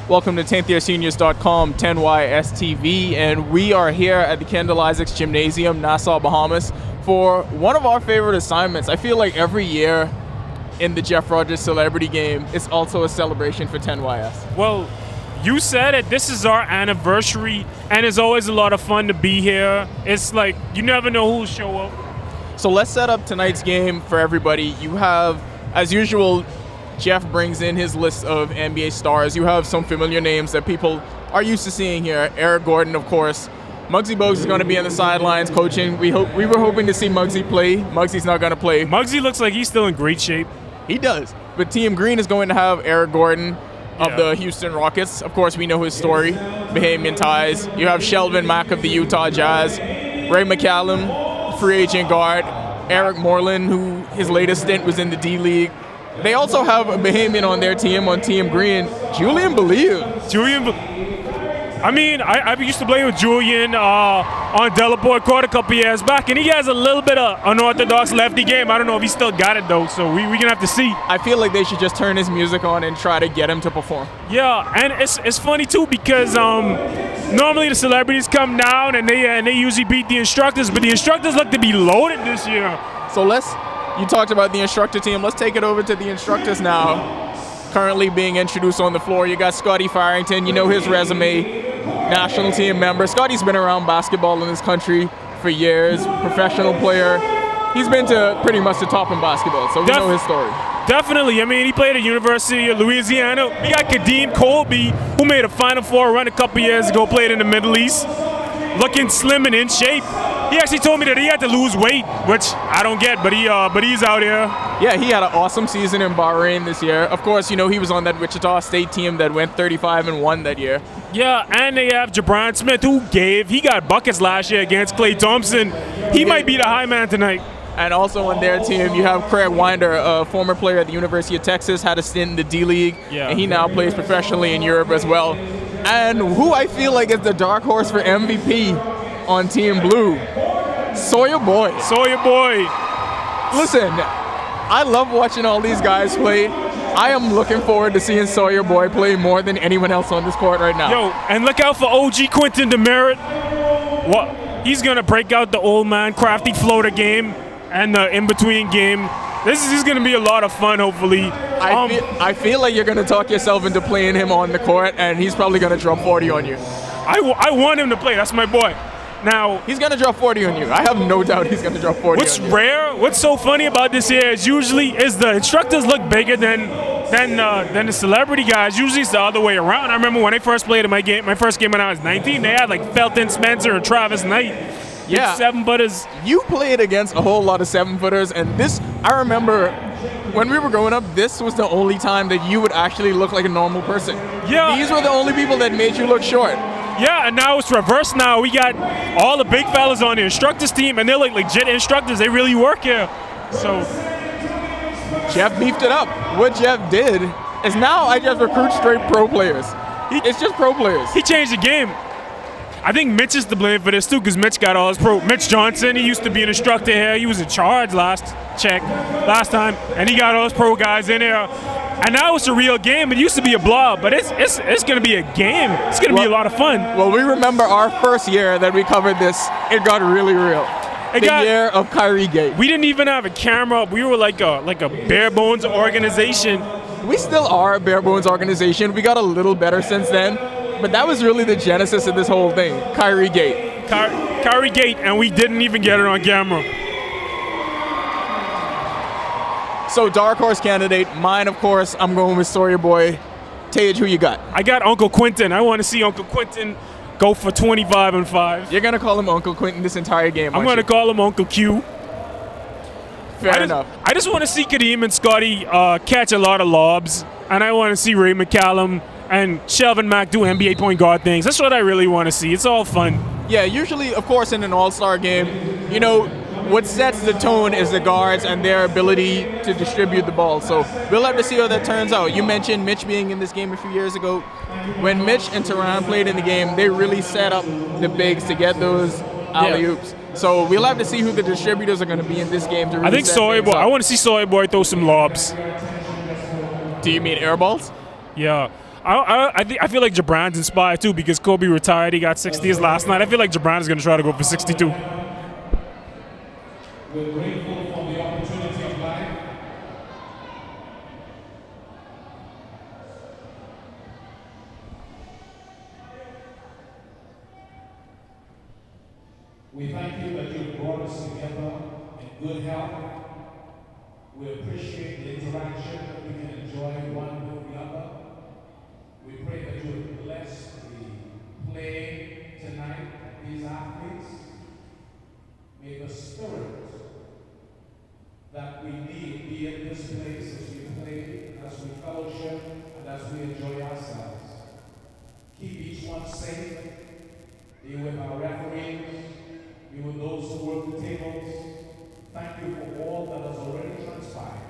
Welcome to 10thyearseniors.com, 10YSTV, and we are here at the Kendall Isaacs Gymnasium, Nassau, Bahamas, for one of our favorite assignments. I feel like every year in the Jeff Rodgers Celebrity Game, it's also a celebration for 10YS. Well, you said it. This is our anniversary, and it's always a lot of fun to be here. It's like you never know who'll show up. So let's set up tonight's game for everybody. You have, as usual, Jeff brings in his list of NBA stars. You have some familiar names that people are used to seeing here. Eric Gordon, of course. Muggsy Bogues is going to be on the sidelines coaching. We were hoping to see Muggsy play. Muggsy's not going to play. Muggsy looks like he's still in great shape. He does. But Team Green is going to have Eric Gordon of the Houston Rockets. Of course, we know his story, Bahamian ties. You have Shelvin Mack of the Utah Jazz. Ray McCallum, free agent guard. Eric Moreland, who his latest stint was in the D-League. They also have a Bahamian on their team, on Team Green, Julian Believe. I used to play with Julian on Delaport Court a couple years back, and he has a little bit of unorthodox lefty game. I don't know if he still got it, though, so we're going to have to see. I feel like they should just turn his music on and try to get him to perform. Yeah, and it's funny, too, because normally the celebrities come down, and they usually beat the instructors, but the instructors look to be loaded this year. So you talked about the instructor team. Let's take it over to the instructors now. Currently being introduced on the floor, you got Scotty Farrington. You know his resume, national team member. Scotty's been around basketball in this country for years, professional player. He's been to pretty much the top in basketball, so we know his story. Definitely. I mean, he played at University of Louisiana. We got Kadeem Colby, who made a Final Four run a couple years ago, played in the Middle East, looking slim and in shape. He actually told me that he had to lose weight, which I don't get, but he's out here. Yeah, he had an awesome season in Bahrain this year. Of course, you know, he was on that Wichita State team that went 35-1 that year. Yeah, and they have Jabron Smith, he got buckets last year against Klay Thompson. He might be the high man tonight. And also on their team, you have Craig Winder, a former player at the University of Texas, had a stint in the D-League, and he now plays professionally in Europe as well. And who I feel like is the dark horse for MVP on Team Blue, Sawyer Boy. Listen, I love watching all these guys play. I am looking forward to seeing Sawyer Boy play more than anyone else on this court right now. Yo, and look out for OG Quentin Demerit. He's going to break out the old man crafty floater game and the in-between game. This is going to be a lot of fun, hopefully. I feel like you're going to talk yourself into playing him on the court, and he's probably going to drop 40 on you. I want him to play. That's my boy. Now he's going to drop 40 on you. I have no doubt he's going to drop 40 on you. What's so funny about this here is usually the instructors look bigger than the celebrity guys. Usually it's the other way around. I remember when I first played in my first game when I was 19, they had like Felton Spencer or Travis Knight. Yeah. 7-footers. You played against a whole lot of 7-footers, and I remember when we were growing up, this was the only time that you would actually look like a normal person. Yeah. These were the only people that made you look short. Yeah, and now it's reversed now. We got all the big fellas on the instructors team, and they're like legit instructors. They really work here. So Jeff beefed it up. What Jeff did is now I just recruit straight pro players. It's just pro players. He changed the game. I think Mitch is to blame for this too, because Mitch got all his pro. Mitch Johnson, he used to be an instructor here. He was in charge last time, and he got all his pro guys in here. And now it's a real game. It used to be a blob, but it's going to be a game. It's going to be a lot of fun. Well, we remember our first year that we covered this. It got really real. Year of Kyrie Gate. We didn't even have a camera. We were like a bare bones organization. We still are a bare bones organization. We got a little better since then. But that was really the genesis of this whole thing, Kyrie Gate. Kyrie Gate, and we didn't even get it on camera. So dark horse candidate, mine of course, I'm going with Sawyer Boy. Tage, who you got? I got Uncle Quentin. I want to see Uncle Quentin go for 25-5. You're going to call him Uncle Quentin this entire game, I'm going to call him Uncle Q. Fair enough. I just want to see Kadeem and Scotty catch a lot of lobs, and I want to see Ray McCallum and Shelvin Mack do NBA point guard things. That's what I really want to see. It's all fun. Yeah, usually, of course, in an all-star game, you know, what sets the tone is the guards and their ability to distribute the ball. So we'll have to see how that turns out. You mentioned Mitch being in this game a few years ago. When Mitch and Teran played in the game, they really set up the bigs to get those alley-oops. So we'll have to see who the distributors are going to be in this game. To really I think Sawyer Boy. I want to see Sawyer Boy throw some lobs. Do you mean air balls? Yeah. I feel like Jabran's inspired too because Kobe retired. He got 60s last night. I feel like Jabran is going to try to go for 62. We're grateful for the opportunity of life. We thank you that you brought us together in good health. We appreciate the interaction that we can enjoy one with the other. We pray that you would bless the play tonight, these athletes. May the spirit that we need be in this place as we play, as we fellowship, and as we enjoy ourselves. Keep each one safe. Be with our referees. Be with those who work the tables. Thank you for all that has already transpired.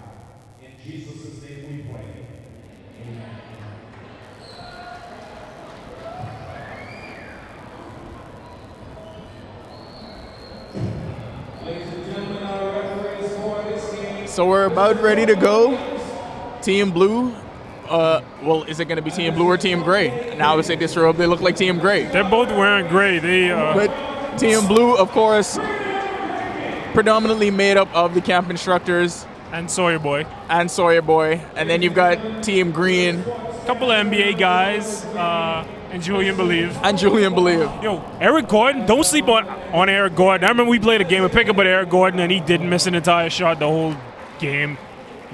In Jesus' name we pray. Amen. Ladies and gentlemen, our referees for this game. So we're about ready to go. Team Blue. Well, is it going to be Team Blue or Team Gray? Now I say disrobe, they look like Team Gray. They're both wearing gray. But Team Blue, of course, predominantly made up of the camp instructors. And Sawyer Boy. And then you've got Team Green. A couple of NBA guys. And Julian Believe. Yo, Eric Gordon, don't sleep on Eric Gordon. I remember we played a game of pickup with Eric Gordon and he didn't miss an entire shot the whole game.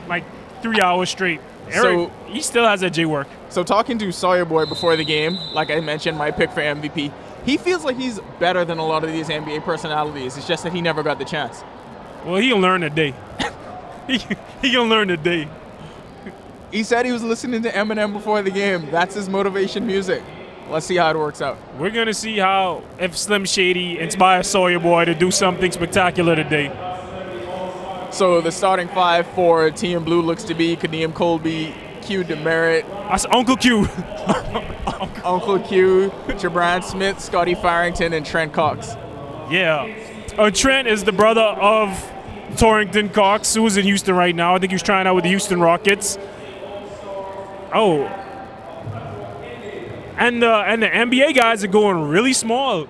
Like 3 hours straight. Eric, he still has that J work. So talking to Sawyer Boy before the game, like I mentioned, my pick for MVP, he feels like he's better than a lot of these NBA personalities. It's just that he never got the chance. Well, he'll learn today. He'll learn today. He said he was listening to Eminem before the game. That's his motivation music. Let's see how it works out. We're going to see if Slim Shady inspires Sawyer Boy to do something spectacular today. So the starting five for Team Blue looks to be Kadeem Colby, Q Demerit. That's Uncle Q. Uncle Q, Jabran Smith, Scotty Farrington, and Trent Cox. Yeah. Trent is the brother of Torrington Cox, who's in Houston right now. I think he was trying out with the Houston Rockets. Oh. And the NBA guys are going really small.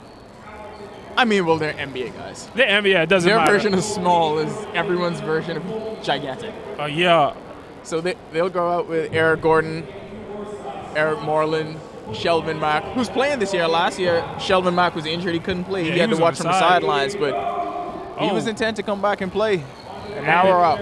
I mean, well, they're NBA guys. They're NBA, it doesn't matter. Their version of small is everyone's version of gigantic. Yeah. So they'll go out with Eric Gordon, Eric Moreland, Sheldon Mack, who's playing this year. Last year, Sheldon Mack was injured. He couldn't play. He had to watch from the sidelines, but he was intent to come back and play. And now we're up.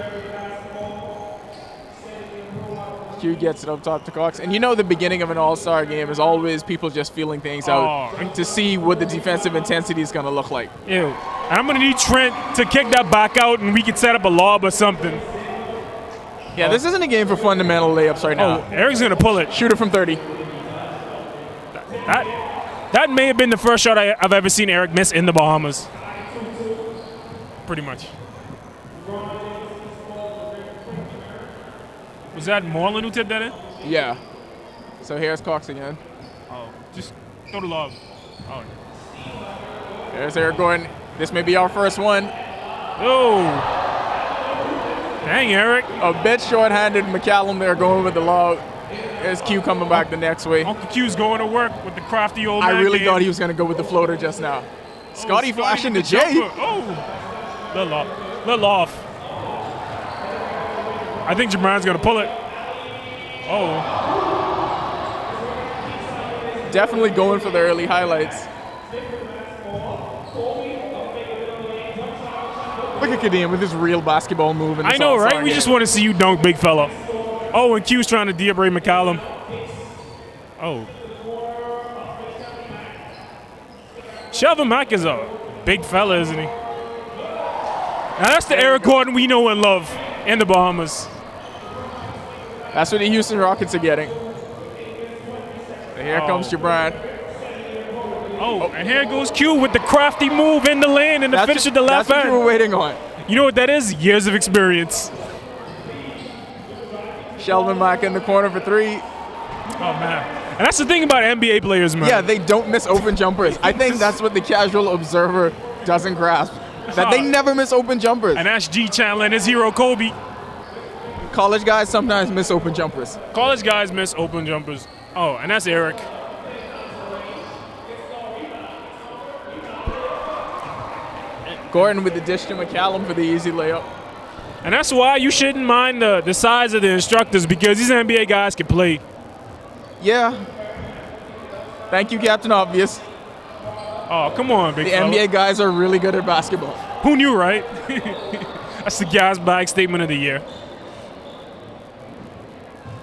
Q gets it up top to Cox. And you know the beginning of an all-star game is always people just feeling things out to see what the defensive intensity is going to look like. Ew. I'm going to need Trent to kick that back out and we can set up a lob or something. Yeah, this isn't a game for fundamental layups right now. Eric's going to pull it. Shoot it from 30. That may have been the first shot I've ever seen Eric miss in the Bahamas. Pretty much. Was that Moreland who tipped that in? Yeah. So here's Cox again. Oh, just throw the lob. Oh. There's Eric Gordon. This may be our first one. Oh. Dang, Eric. A bit short-handed. McCallum there going with the lob. There's Q coming back the next way. Uncle Q's going to work with the crafty old man. I really thought he was going to go with the floater just now. Scotty flashing the J. Oh. Little off. I think Jabran's going to pull it. Oh. Definitely going for the early highlights. Look at Kadeem with his real basketball move. In this I know, right? game. We just want to see you dunk, big fella. Oh, and Q's trying to Diabre McCallum. Oh. Shelvin Mack is a big fella, isn't he? Now that's the Eric Gordon we know and love in the Bahamas. That's what the Houston Rockets are getting. And here comes Jabran. Oh, and here goes Q with the crafty move in the lane and the finish at the left end. That's what you were waiting on. You know what that is? Years of experience. Sheldon Mack in the corner for three. Oh, man. And that's the thing about NBA players, man. Yeah, they don't miss open jumpers. I think that's what the casual observer doesn't grasp. That they never miss open jumpers. And that's G Chandler and his hero, Kobe. College guys sometimes miss open jumpers. College guys miss open jumpers. Oh, and that's Eric. Gordon with the dish to McCallum for the easy layup. And that's why you shouldn't mind the size of the instructors, because these NBA guys can play. Yeah. Thank you, Captain Obvious. Oh, come on, big The fella. NBA guys are really good at basketball. Who knew, right? That's the gas bag statement of the year.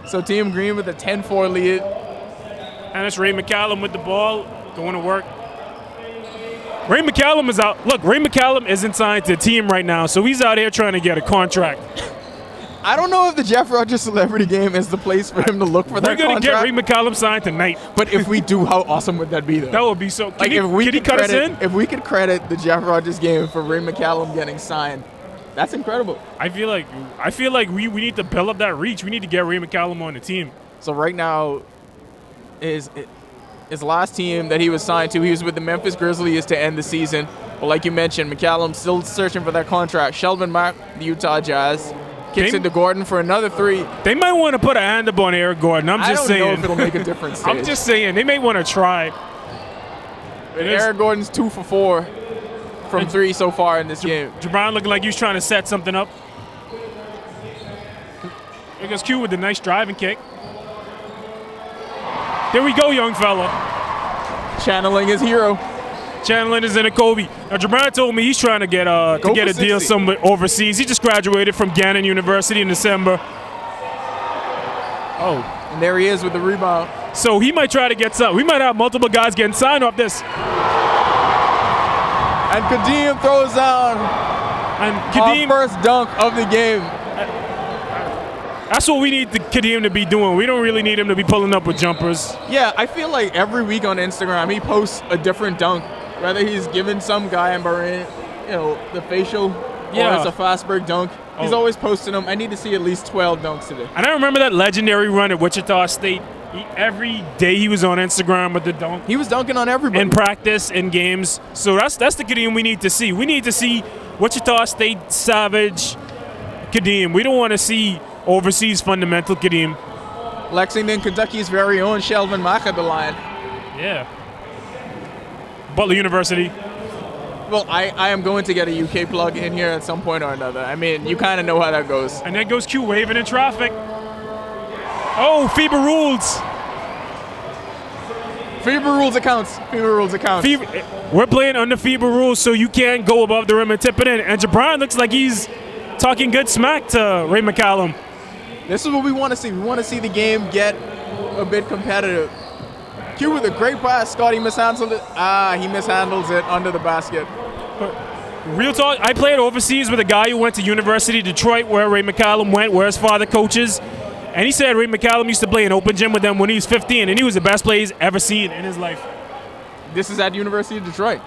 So Team Green with a 10-4 lead. And it's Ray McCallum with the ball, going to work. Ray McCallum is out. Look, Ray McCallum isn't signed to the team right now, so he's out here trying to get a contract. I don't know if the Jeff Rodgers Celebrity Game is the place for him to look for We're that going to contract. get Ray McCallum signed tonight. But if we do, how awesome would that be, though? That would be so. Like, Can he cut us in? If we could credit the Jeff Rodgers Game for Ray McCallum getting signed, that's incredible. I feel like we need to build up that reach. We need to get Ray McCallum on the team. So right now, his last team that he was signed to, he was with the Memphis Grizzlies to end the season. But like you mentioned, McCallum still searching for that contract. Sheldon Mack, the Utah Jazz, kicks it to Gordon for another three. They might want to put a hand up on Eric Gordon. I'm just saying. I don't know if it'll make a difference. I'm just saying. They may want to try. Eric Gordon's 2 for 4 from 3 so far in this game. Jabron looking like he was trying to set something up. Here goes Q with the nice driving kick. There we go, young fella. Channeling his hero. Channeling is in a Kobe. Now, Jabron told me he's trying to get a deal 60. somewhere overseas. He just graduated from Gannon University in December. Oh. And there he is with the rebound. So he might try to get some. We might have multiple guys getting signed off this. And Kadeem throws down And our Kadeem, first dunk of the game. that's what we need Kadeem to be doing. We don't really need him to be pulling up with jumpers. Yeah, I feel like every week on Instagram he posts a different dunk. Whether he's giving some guy in Bahrain, the facial, or it's a fast break dunk. He's always posting them. I need to see at least 12 dunks today. And I remember that legendary run at Wichita State. Every day he was on Instagram with the dunk. He was dunking on everybody. In practice, in games. So that's the Kadeem we need to see. We need to see Wichita State savage Kadeem. We don't want to see overseas fundamental Kadeem. Lexington, Kentucky's very own Sheldon Mack at the line. Yeah. Butler University. Well, I am going to get a UK plug in here at some point or another. I mean, you kind of know how that goes. And there goes Q waving in traffic. Oh, FIBA rules. FIBA rules accounts. FIBA rules accounts. We're playing under FIBA rules, so you can't go above the rim and tip it in. And Jabron looks like he's talking good smack to Ray McCallum. This is what we want to see. We want to see the game get a bit competitive. Q with a great pass. Scotty mishandles it. He mishandles it under the basket. Real talk, I played overseas with a guy who went to University of Detroit, where Ray McCallum went, where his father coaches. And he said Ray McCallum used to play an open gym with them when he was 15, and he was the best player he's ever seen in his life. This is at University of Detroit.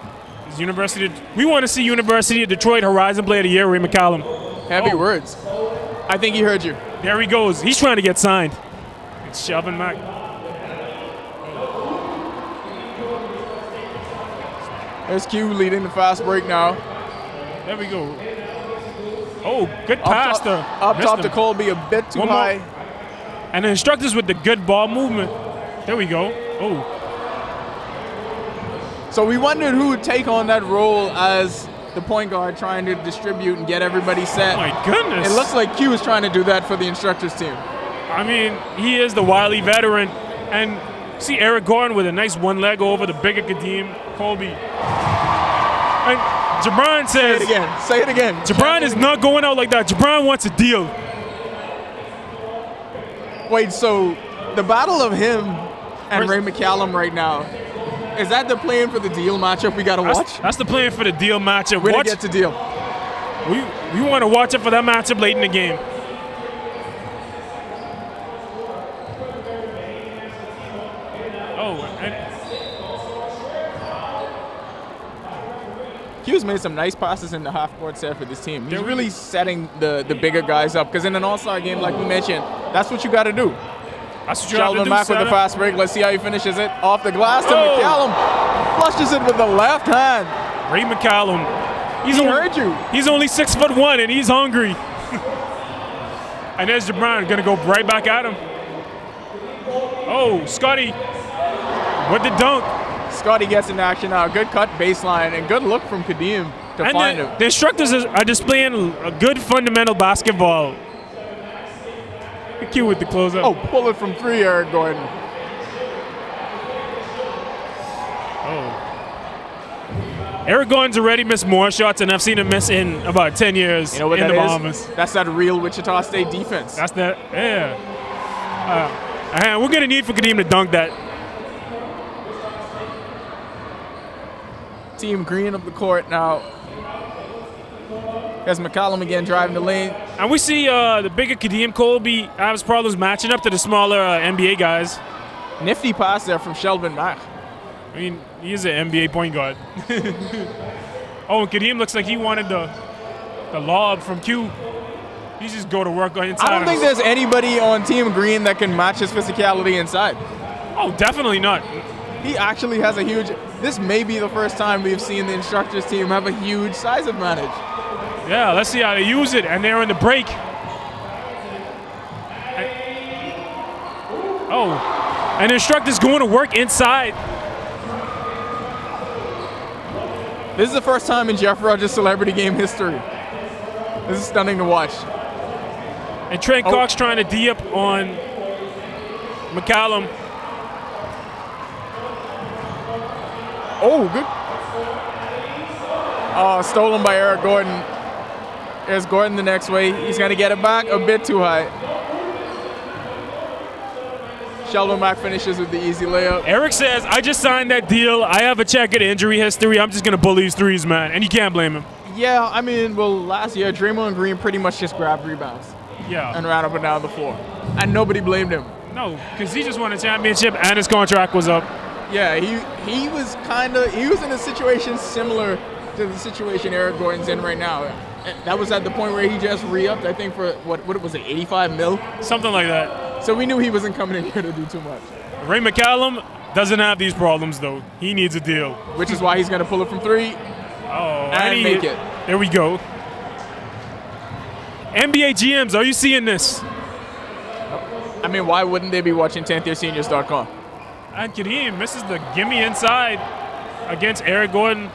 We want to see University of Detroit Horizon Player of the Year, Ray McCallum. Heavy words. I think he heard you. There he goes. He's trying to get signed. It's shoving Mac. There's Q leading the fast break now. There we go. Oh, good pass up top to Colby, a bit too high. And the instructors with the good ball movement. There we go. Oh. So we wondered who would take on that role as the point guard, trying to distribute and get everybody set. Oh my goodness. It looks like Q is trying to do that for the instructors team. I mean, he is the wily veteran. And see Eric Gordon with a nice one leg over the bigger Kadeem Colby. And Jabron says... Say it again. Jabron is not going out like that. Jabron wants a deal. Wait, so the battle of him and Ray McCallum right now, is that the plan for the deal matchup we got to watch? That's the plan for the deal matchup. We're going to get to deal. We want to watch it for that matchup late in the game. Q's made some nice passes in the half-court set for this team. He's really setting the bigger guys up, because in an all-star game, like we mentioned, that's what you got to do. That's what you Sheldon Mack with the fast break. Let's see how he finishes it. Off the glass to McCallum. Flushes it with the left hand. Ray McCallum. He heard you. He's only 6'1" and he's hungry. And there's Jabron going to go right back at him. Oh, Scotty with the dunk. Scotty gets in action now. Good cut baseline and good look from Kadeem to find him. The instructors are displaying a good fundamental basketball. Cute with the closeout. Oh, pull it from 3, Eric Gordon. Eric Gordon's already missed more shots than I've seen him miss in about 10 years You know what in that the is? Bahamas. That's that real Wichita State defense. That's that, yeah. We're going to need for Kadeem to dunk that. Team green up the court now. There's McCollum again driving the lane. And we see the bigger Kadeem Colby has problems matching up to the smaller NBA guys. Nifty pass there from Sheldon Mack. I mean, he is an NBA point guard. Oh, and Kadeem looks like he wanted the lob from Q. He just go to work on inside. I don't think there's anybody on Team Green that can match his physicality inside. Oh, definitely not. He actually has a huge. This may be the first time we've seen the instructors team have a huge size advantage. Yeah, let's see how they use it. And they're in the break. And the instructor's going to work inside. This is the first time in Jeff Rodgers celebrity game history. This is stunning to watch. And Trent Cox trying to D up on McCallum. Oh, good. Stolen by Eric Gordon. There's Gordon the next way. He's going to get it back a bit too high. Sheldon Mack finishes with the easy layup. Eric says, I just signed that deal. I have a checkered injury history. I'm just going to pull these threes, man. And you can't blame him. Yeah, I mean, well, last year, Draymond Green pretty much just grabbed rebounds. Yeah. And ran up and down the floor. And nobody blamed him. No, because he just won a championship and his contract was up. Yeah, he was in a situation similar to the situation Eric Gordon's in right now. That was at the point where he just re-upped, I think, for what was it, 85 mil? Something like that. So we knew he wasn't coming in here to do too much. Ray McCallum doesn't have these problems, though. He needs a deal. Which is why he's going to pull it from 3 and make it. There we go. NBA GMs, are you seeing this? I mean, why wouldn't they be watching 10thyearseniors.com? And Kadeem misses the gimme inside against Eric Gordon.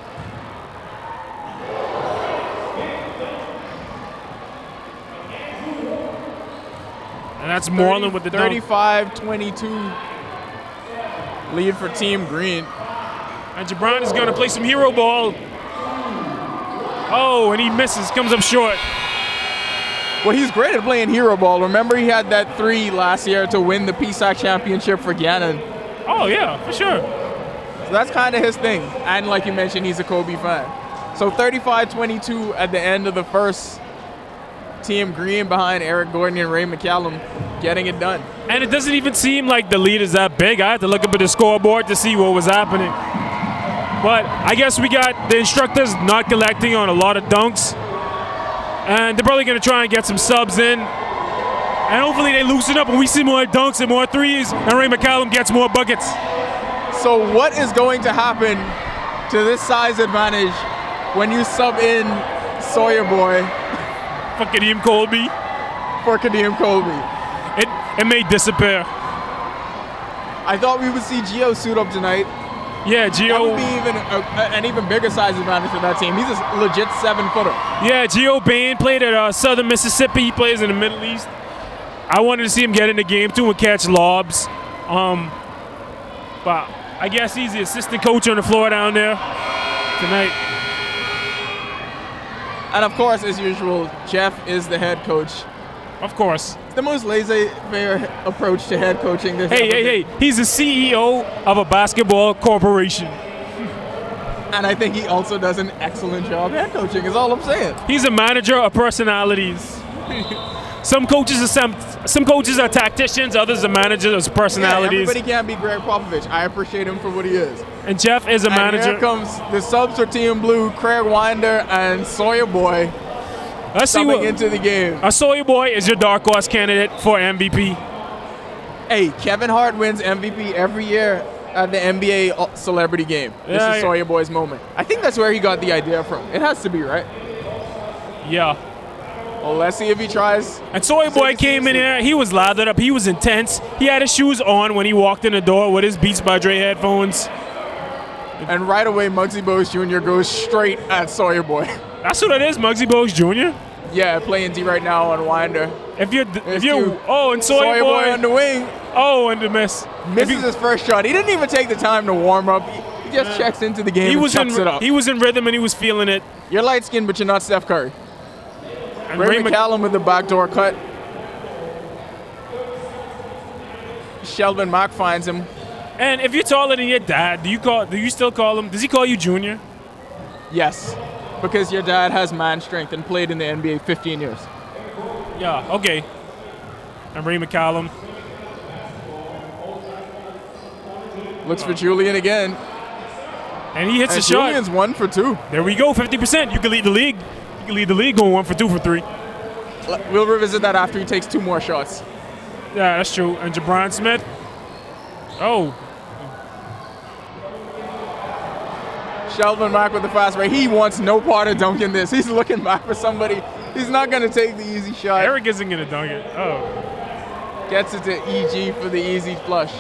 And that's Moreland with the 35-22 lead for Team Green. And Jabron is going to play some hero ball. Oh, and he misses, comes up short. Well, he's great at playing hero ball. Remember, he had that 3 last year to win the PSAC championship for Gannon. Oh, yeah, for sure. So that's kind of his thing. And like you mentioned, he's a Kobe fan. So 35-22 at the end of the first. Team Green behind Eric Gordon and Ray McCallum getting it done. And it doesn't even seem like the lead is that big. I had to look up at the scoreboard to see what was happening. But I guess we got the instructors not collecting on a lot of dunks. And they're probably going to try and get some subs in. And hopefully they loosen up and we see more dunks and more threes. And Ray McCallum gets more buckets. So what is going to happen to this size advantage when you sub in Sawyer Boy For Kadeem Colby. It may disappear. I thought we would see Gio suit up tonight. Yeah, Gio. That would be even an even bigger size advantage for that team. He's a legit 7-footer. Yeah, Gio Bain played at Southern Mississippi. He plays in the Middle East. I wanted to see him get in the game too and catch lobs. But I guess he's the assistant coach on the floor down there tonight. And of course, as usual, Jeff is the head coach. Of course. It's the most laissez-faire approach to head coaching. Hey. He's the CEO of a basketball corporation. And I think he also does an excellent job head coaching, is all I'm saying. He's a manager of personalities. Some coaches are tacticians, others are managers of personalities. Yeah, everybody can't be Greg Popovich. I appreciate him for what he is. And Jeff is a manager. Here comes the subs for Team Blue, Craig Winder and Sawyer Boy. Let's see what into the game. Sawyer Boy is your dark horse candidate for MVP. Hey, Kevin Hart wins MVP every year at the NBA Celebrity Game. This is Sawyer Boy's moment. I think that's where he got the idea from. It has to be, right? Yeah. Well, let's see if he tries. And Sawyer Boy came in here. He was lathered up. He was intense. He had his shoes on when he walked in the door with his Beats by Dre headphones. And right away, Muggsy Bogues Jr. goes straight at Sawyer Boy. That's what it is, Muggsy Bogues Jr. Yeah, playing D right now on Winder. If you're two. and Sawyer Boy on the wing. Oh, and the miss. Misses his first shot. He didn't even take the time to warm up. He just checks into the game and chucks it up. He was in rhythm and he was feeling it. You're light skinned, but you're not Steph Curry. And Ray McCallum with the backdoor cut. Sheldon Mack finds him. And if you're taller than your dad, do you still call him? Does he call you Junior? Yes, because your dad has man strength and played in the NBA 15 years. Yeah, okay. And Ray McCallum. Looks for Julian again. And he hits a shot. Julian's 1 for 2. There we go, 50%. You can lead the league. You can lead the league going 1 for 2 for 3. We'll revisit that after he takes 2 more shots. Yeah, that's true. And Jabron Smith. Oh. Sheldon Mack with the fast break. He wants no part of dunking this. He's looking back for somebody. He's not going to take the easy shot. Eric isn't going to dunk it. Oh. Gets it to EG for the easy flush.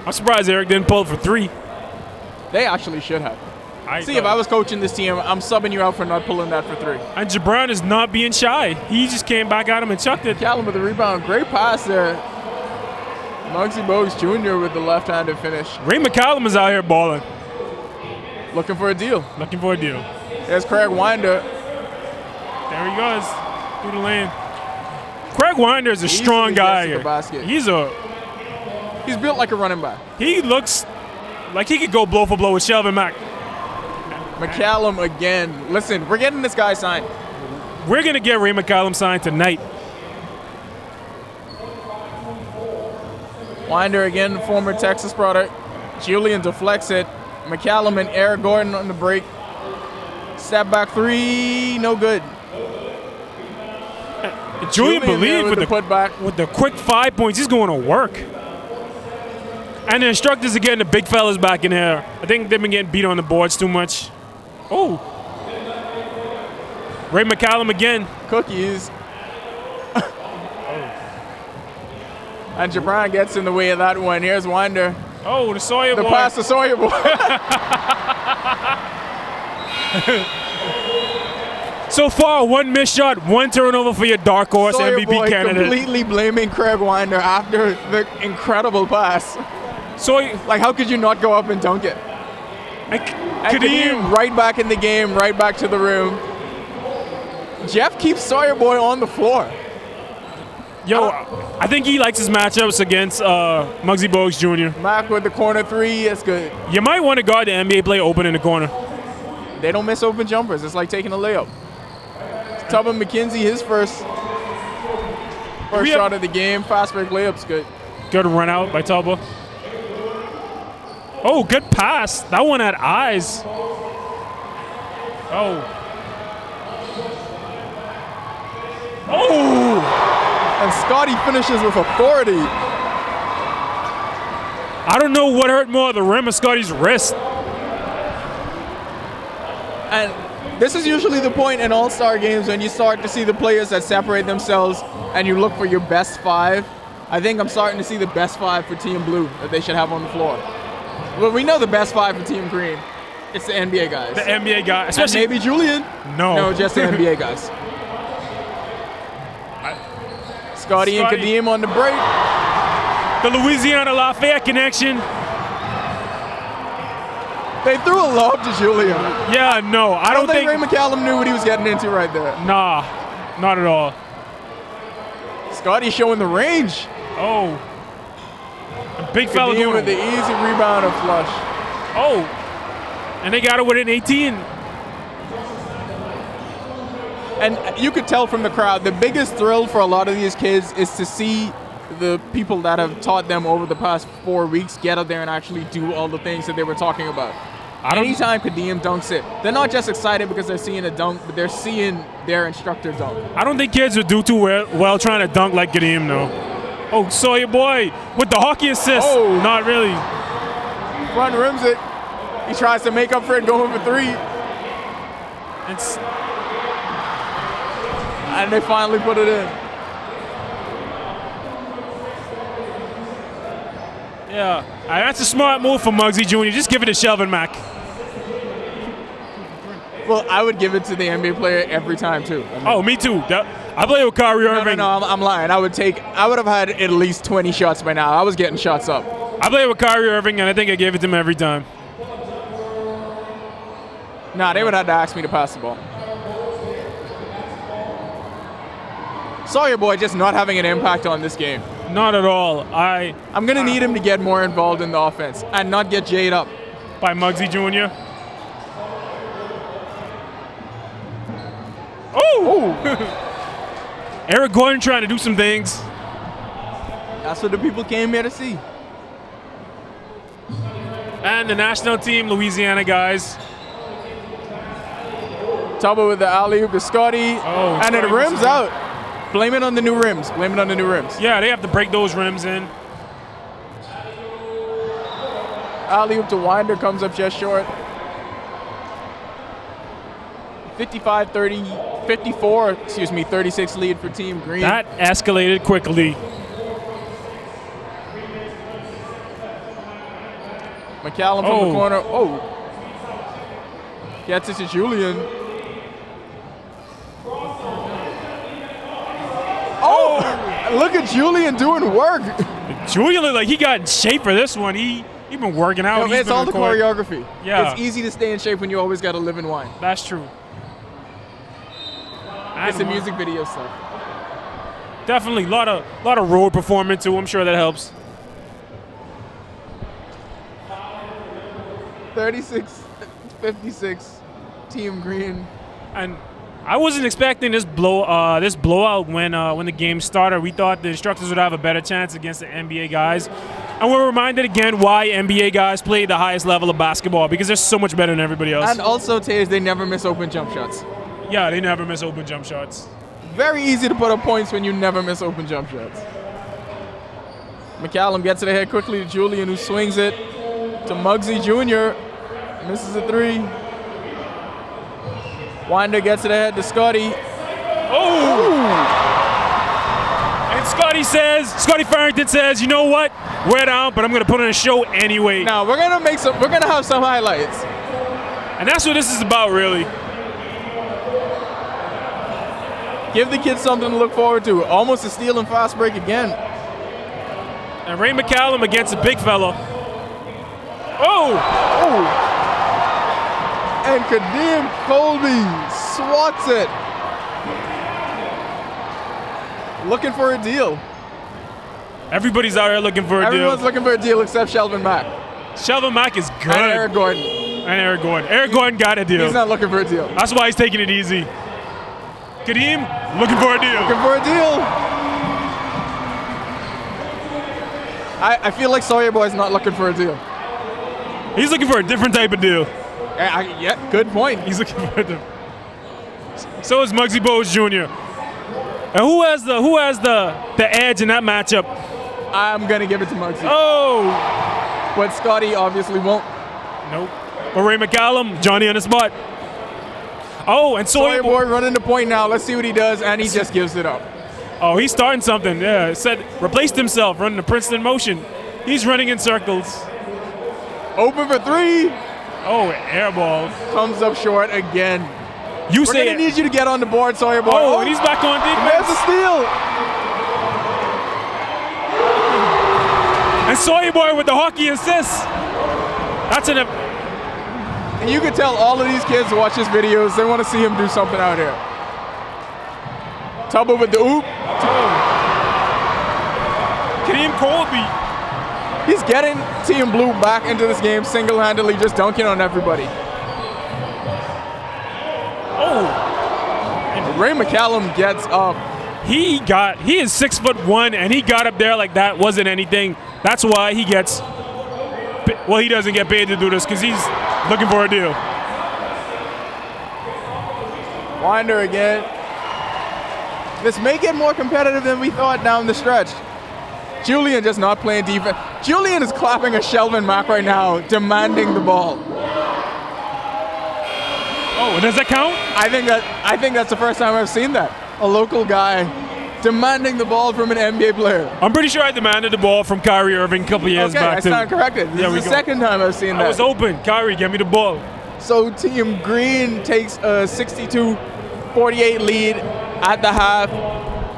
I'm surprised Eric didn't pull it for 3. They actually should have. See, if I was coaching this team, I'm subbing you out for not pulling that for 3. And Jabron is not being shy. He just came back at him and chucked it. Callum with the rebound. Great pass there. Muggsy Bogues Jr. with the left-handed finish. Ray McCallum is out here balling. Looking for a deal. Looking for a deal. There's Craig Winder. There he goes. Through the lane. Craig Winder is a strong guy here. He's built like a running back. He looks like he could go blow for blow with Sheldon Mack. McCallum again. Listen, we're getting this guy signed. We're going to get Ray McCallum signed tonight. Winder again, former Texas product. Julian deflects it. McCallum and Eric Gordon on the break. Step back 3, no good. Julian believed with the putback. With the quick 5 points, he's going to work. And the instructors are getting the big fellas back in here. I think they've been getting beat on the boards too much. Oh. Ray McCallum again. Cookies. And Jabron gets in the way of that one. Here's Winder. Oh, the Sawyer Boy. The pass to Sawyer Boy. So far, 1 missed shot, 1 turnover for your dark horse Sawyer MVP Boy candidate. Completely blaming Craig Winder after the incredible pass. Like, how could you not go up and dunk it? And Kadeem right back in the game, right back to the room. Jeff keeps Sawyer Boy on the floor. Yo, I think he likes his matchups against Muggsy Bogues Jr. Mack with the corner 3, that's good. You might want to guard the NBA player open in the corner. They don't miss open jumpers. It's like taking a layup. Tubman McKenzie, his first shot of the game. Fast break layup's good. Good run out by Tubba. Oh, good pass. That one had eyes. Oh. Oh! And Scotty finishes with authority. I don't know what hurt more, the rim or Scotty's wrist. And this is usually the point in all-star games when you start to see the players that separate themselves and you look for your best 5. I think I'm starting to see the best 5 for Team Blue that they should have on the floor. Well, we know the best 5 for Team Green. It's the NBA guys. The NBA guys. Especially and maybe Julian. No, just the NBA guys. Scotty and Kadeem on the break. The Louisiana Lafayette connection. They threw a lob to Julian. Yeah, no, I don't think Ray McCallum knew what he was getting into right there. Nah, not at all. Scotty showing the range. Oh. A big fella doing with the easy rebound and flush. Oh. And they got it within 18. And you could tell from the crowd, the biggest thrill for a lot of these kids is to see the people that have taught them over the past 4 weeks get out there and actually do all the things that they were talking about. Anytime Kadeem dunks it, they're not just excited because they're seeing a dunk, but they're seeing their instructor dunk. I don't think kids would do too well trying to dunk like Kadeem, though. Oh, Sawyer Boy with the hockey assist. Oh. Not really. Front rims it. He tries to make up for it going for 3. And they finally put it in. Yeah, that's a smart move for Muggsy Jr. Just give it to Shelvin Mack. Well, I would give it to the NBA player every time too. I mean, Oh, me too. I play with Kyrie Irving. no, I'm lying. I would have had at least 20 shots by now. I was getting shots up. I play with Kyrie Irving, and I think I gave it to him every time. Nah, they would have to ask me to pass the ball. Sawyer boy just not having an impact on this game. Not at all. I'm going to need him to get more involved in the offense and not get Jade up. By Muggsy Jr. Oh! Eric Gordon trying to do some things. That's what the people came here to see. And the national team, Louisiana guys. Tubba with the alley-oop to Scotty. Oh, and it Scotty rims misses out. Blame it on the new rims. Blame it on the new rims. Yeah, they have to break those rims in. Alley-oop to Winder comes up just short. 36 lead for Team Green. That escalated quickly. McCallum from the corner. Oh. Gets it to Julian. Oh! Look at Julian doing work. Julian looked like he got in shape for this one. He been working out. No, it's all the choreography. Yeah. It's easy to stay in shape when you always got to live and wine. That's true. It's the music video stuff. Definitely, a lot of road performance too. I'm sure that helps. 36-56, Team Green. And I wasn't expecting this blowout when the game started. We thought the instructors would have a better chance against the NBA guys. And we're reminded again why NBA guys play the highest level of basketball, because they're so much better than everybody else. And also, Taze, they never miss open jump shots. Yeah, they never miss open jump shots. Very easy to put up points when you never miss open jump shots. McCallum gets it ahead quickly to Julian, who swings it to Muggsy Jr. Misses a three. Winder gets it ahead to Scotty. Oh! And Scotty Farrington says, you know what? We're down, but I'm gonna put on a show anyway. Now we're gonna have some highlights. And that's what this is about, really. Give the kids something to look forward to. Almost a steal and fast break again. And Ray McCallum against a big fella. Oh! And Kadeem Colby swats it. Looking for a deal. Everybody's out here looking for a deal. Everyone's looking for a deal except Shelvin Mack. Shelvin Mack is good. And Eric Gordon. Eric Gordon got a deal. He's not looking for a deal. That's why he's taking it easy. Kadeem, looking for a deal. Looking for a deal. I feel like Sawyer Boy's not looking for a deal. He's looking for a different type of deal. Yeah, good point. He's looking for a deal. So is Muggsy Bogues Jr. And who has the edge in that matchup? I'm gonna give it to Muggsy. Oh! But Scotty obviously won't. Nope. But Ray McCallum, Johnny on the spot. Oh, and Sawyer Boy running the point now. Let's see what he does, and he just gives it up. Oh, he's starting something. Yeah, it said replaced himself, running the Princeton motion. He's running in circles. Open for three. Oh, air ball. Comes up short again. We're gonna need you to get on the board, Sawyer Boy. Oh, and he's back on defense. There's a steal. And Sawyer Boy with the hockey assist. That's an. And you can tell all of these kids watch his videos. They want to see him do something out here. Tubba with the oop. Kadeem Colby. He's getting Team Blue back into this game single-handedly, just dunking on everybody. Oh. And Ray McCallum gets up. He is 6'1", and he got up there like that wasn't anything. That's why he gets. Well, he doesn't get paid to do this because he's looking for a deal. Winder again. This may get more competitive than we thought down the stretch. Julian just not playing defense. Julian is clapping at Shelvin Mack right now, demanding the ball. Oh, does that count? I think that's the first time I've seen that. a local guy demanding the ball from an NBA player. I'm pretty sure I demanded the ball from Kyrie Irving a couple years back. I stand corrected. This is the second time I've seen that. I was open. Kyrie, get me the ball. So Team Green takes a 62-48 lead at the half.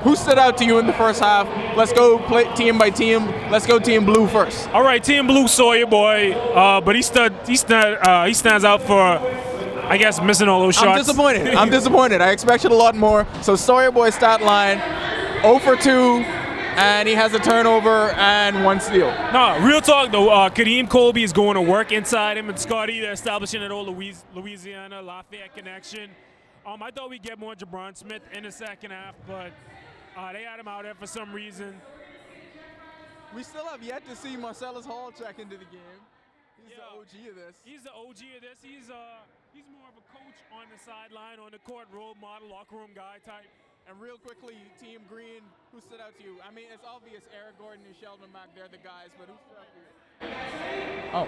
Who stood out to you in the first half? Let's go play team by team. Let's go Team Blue first. All right, Team Blue, Sawyer boy, but he stands out for, I guess, missing all those shots. I'm disappointed. I expected a lot more. So Sawyer boy's stat line, 0 for 2, and he has a turnover and 1 steal. No, real talk though. Kadeem Colby is going to work inside him, and Scotty, they're establishing that old Louisiana Lafayette connection. I thought we'd get more Jabron Smith in the second half, but they had him out there for some reason. We still have yet to see Marcellus Hall check into the game. He's the OG of this. He's the OG of this. He's more of a coach on the sideline, on the court, role model, locker room guy type. And real quickly, Team Green, who stood out to you? I mean, it's obvious Eric Gordon and Sheldon Mack, they're the guys, but who stood out to you? Oh.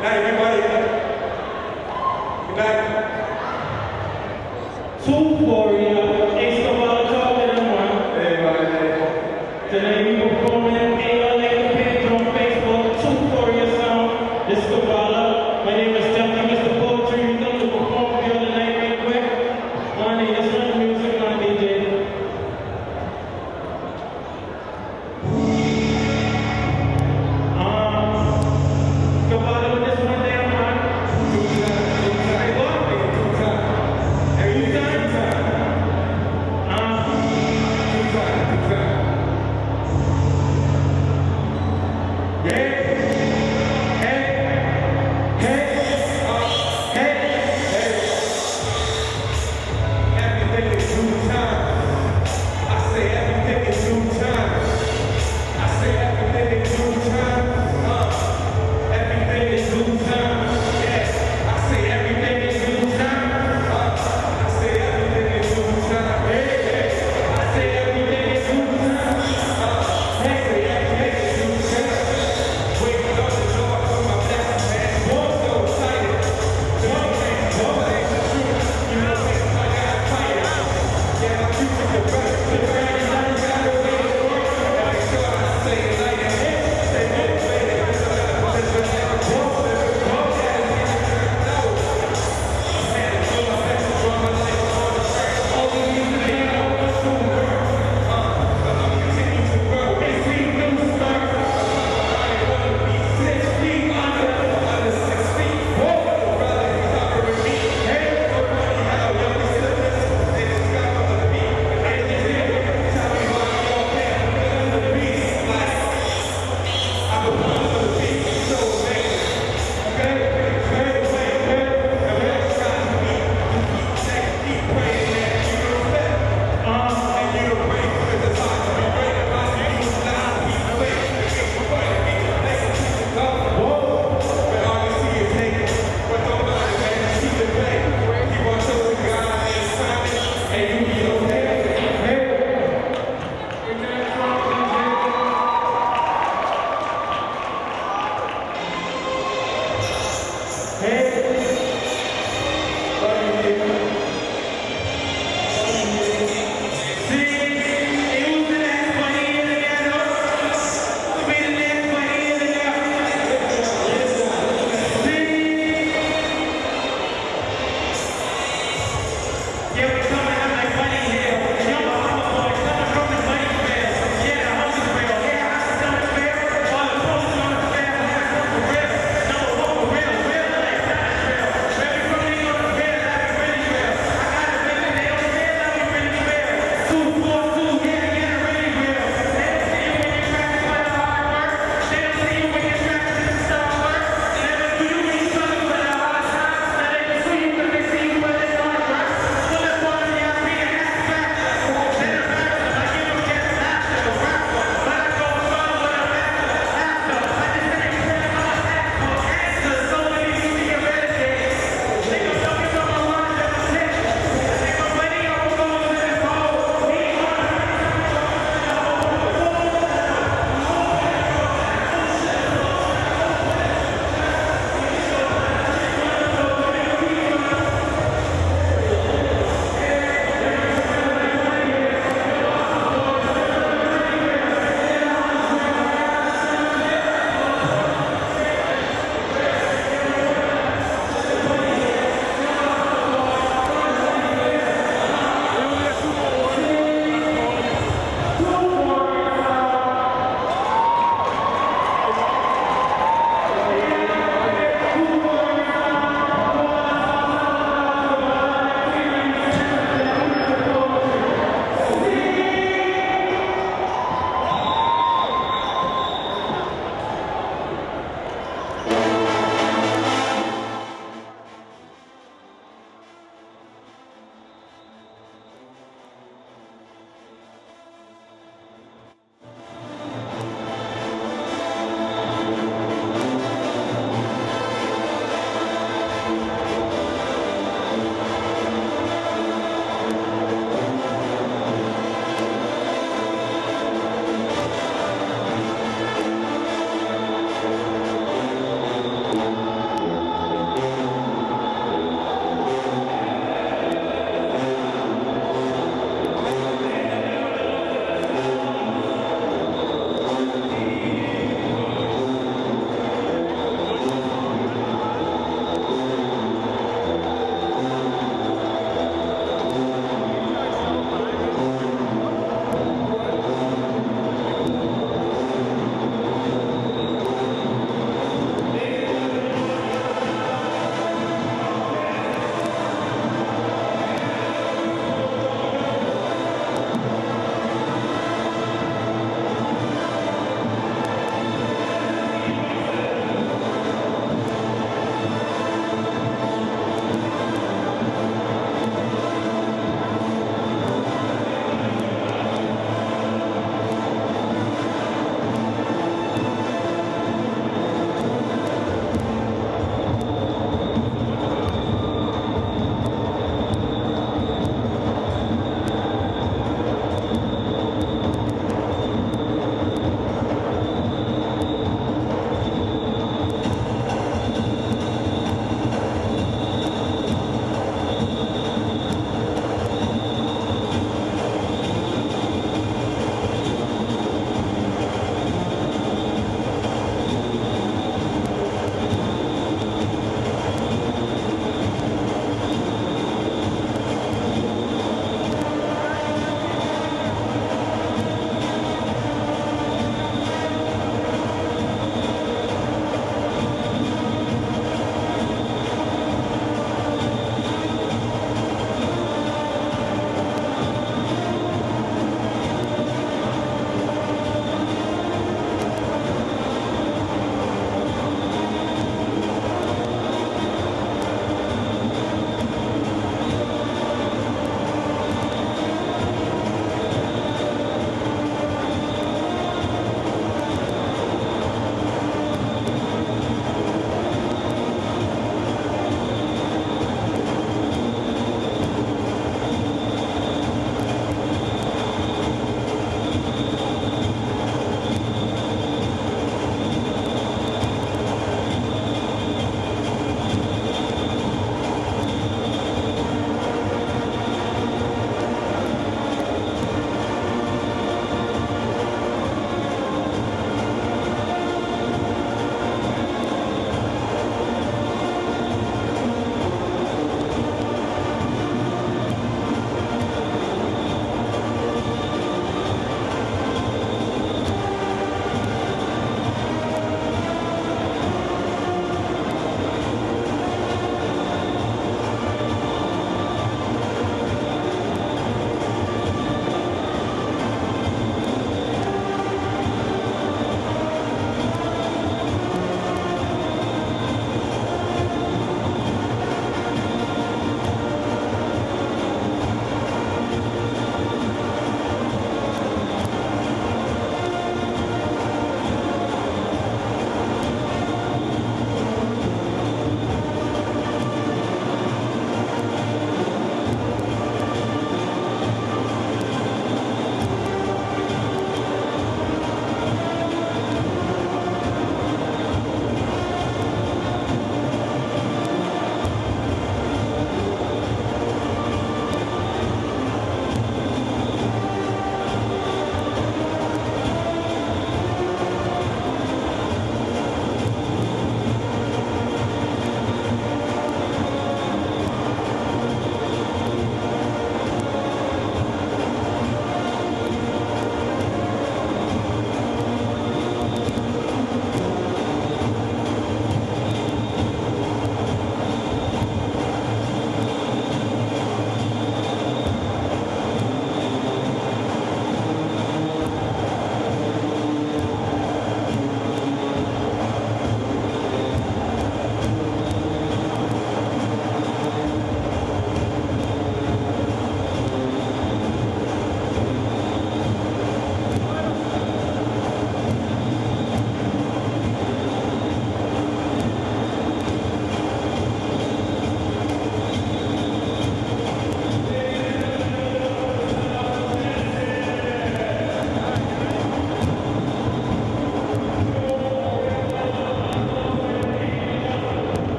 Good night, everybody.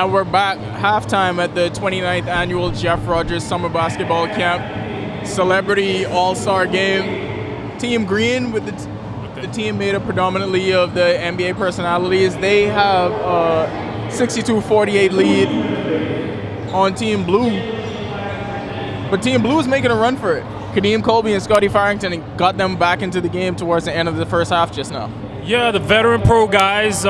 And we're back halftime at the 29th annual Jeff Rodgers Summer Basketball Camp Celebrity All-Star Game. Team Green, with the team made up predominantly of the NBA personalities, they have a 62-48 lead on Team Blue. But Team Blue is making a run for it. Kadeem Colby and Scotty Farrington got them back into the game towards the end of the first half just now. Yeah, the veteran pro guys.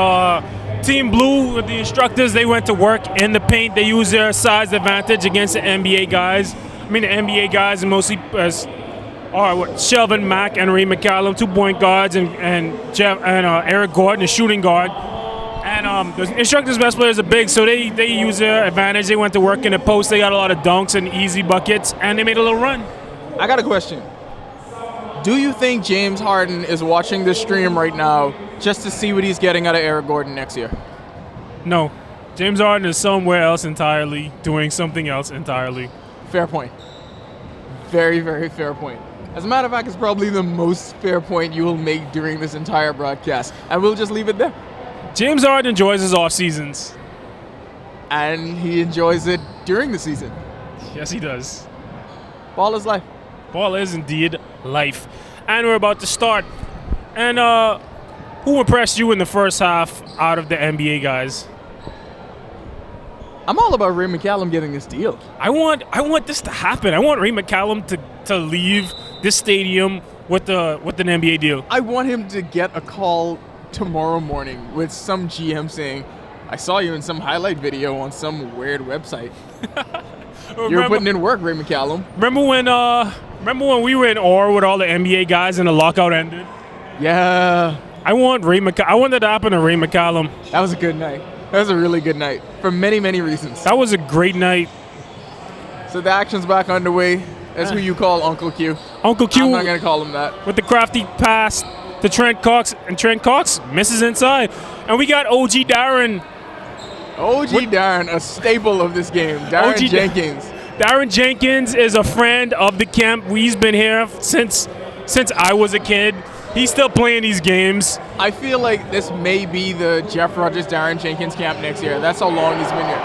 Team Blue, with the instructors, they went to work in the paint. They used their size advantage against the NBA guys. I mean, the NBA guys are mostly Shelvin Mack and Ray McCallum, 2 point guards, and Eric Gordon, a shooting guard. And the instructors' best players are big, so they use their advantage. They went to work in the post. They got a lot of dunks and easy buckets, and they made a little run. I got a question. Do you think James Harden is watching this stream right now just to see what he's getting out of Eric Gordon next year? No. James Harden is somewhere else entirely, doing something else entirely. Fair point. Very, very fair point. As a matter of fact, it's probably the most fair point you will make during this entire broadcast. And we'll just leave it there. James Harden enjoys his off seasons. And he enjoys it during the season. Yes, he does. Ball is life. Ball is indeed life. And we're about to start. And who impressed you in the first half out of the NBA guys? I'm all about Ray McCallum getting this deal. I want this to happen. I want Ray McCallum to leave this stadium with an NBA deal. I want him to get a call tomorrow morning with some GM saying, I saw you in some highlight video on some weird website. You're putting in work, Ray McCallum. Remember when we were in awe with all the NBA guys and the lockout ended? Yeah. I want that to happen to Ray McCallum. That was a good night. That was a really good night for many, many reasons. That was a great night. So the action's back underway. That's who you call Uncle Q. Uncle Q. I'm not going to call him that. With the crafty pass to Trent Cox, and Trent Cox misses inside. And we got OG Darren. Darren, a staple of this game. Darren Jenkins. Darren Jenkins is a friend of the camp. He's been here since I was a kid. He's still playing these games. I feel like this may be the Jeff Rodgers, Darren Jenkins camp next year. That's how long he's been here.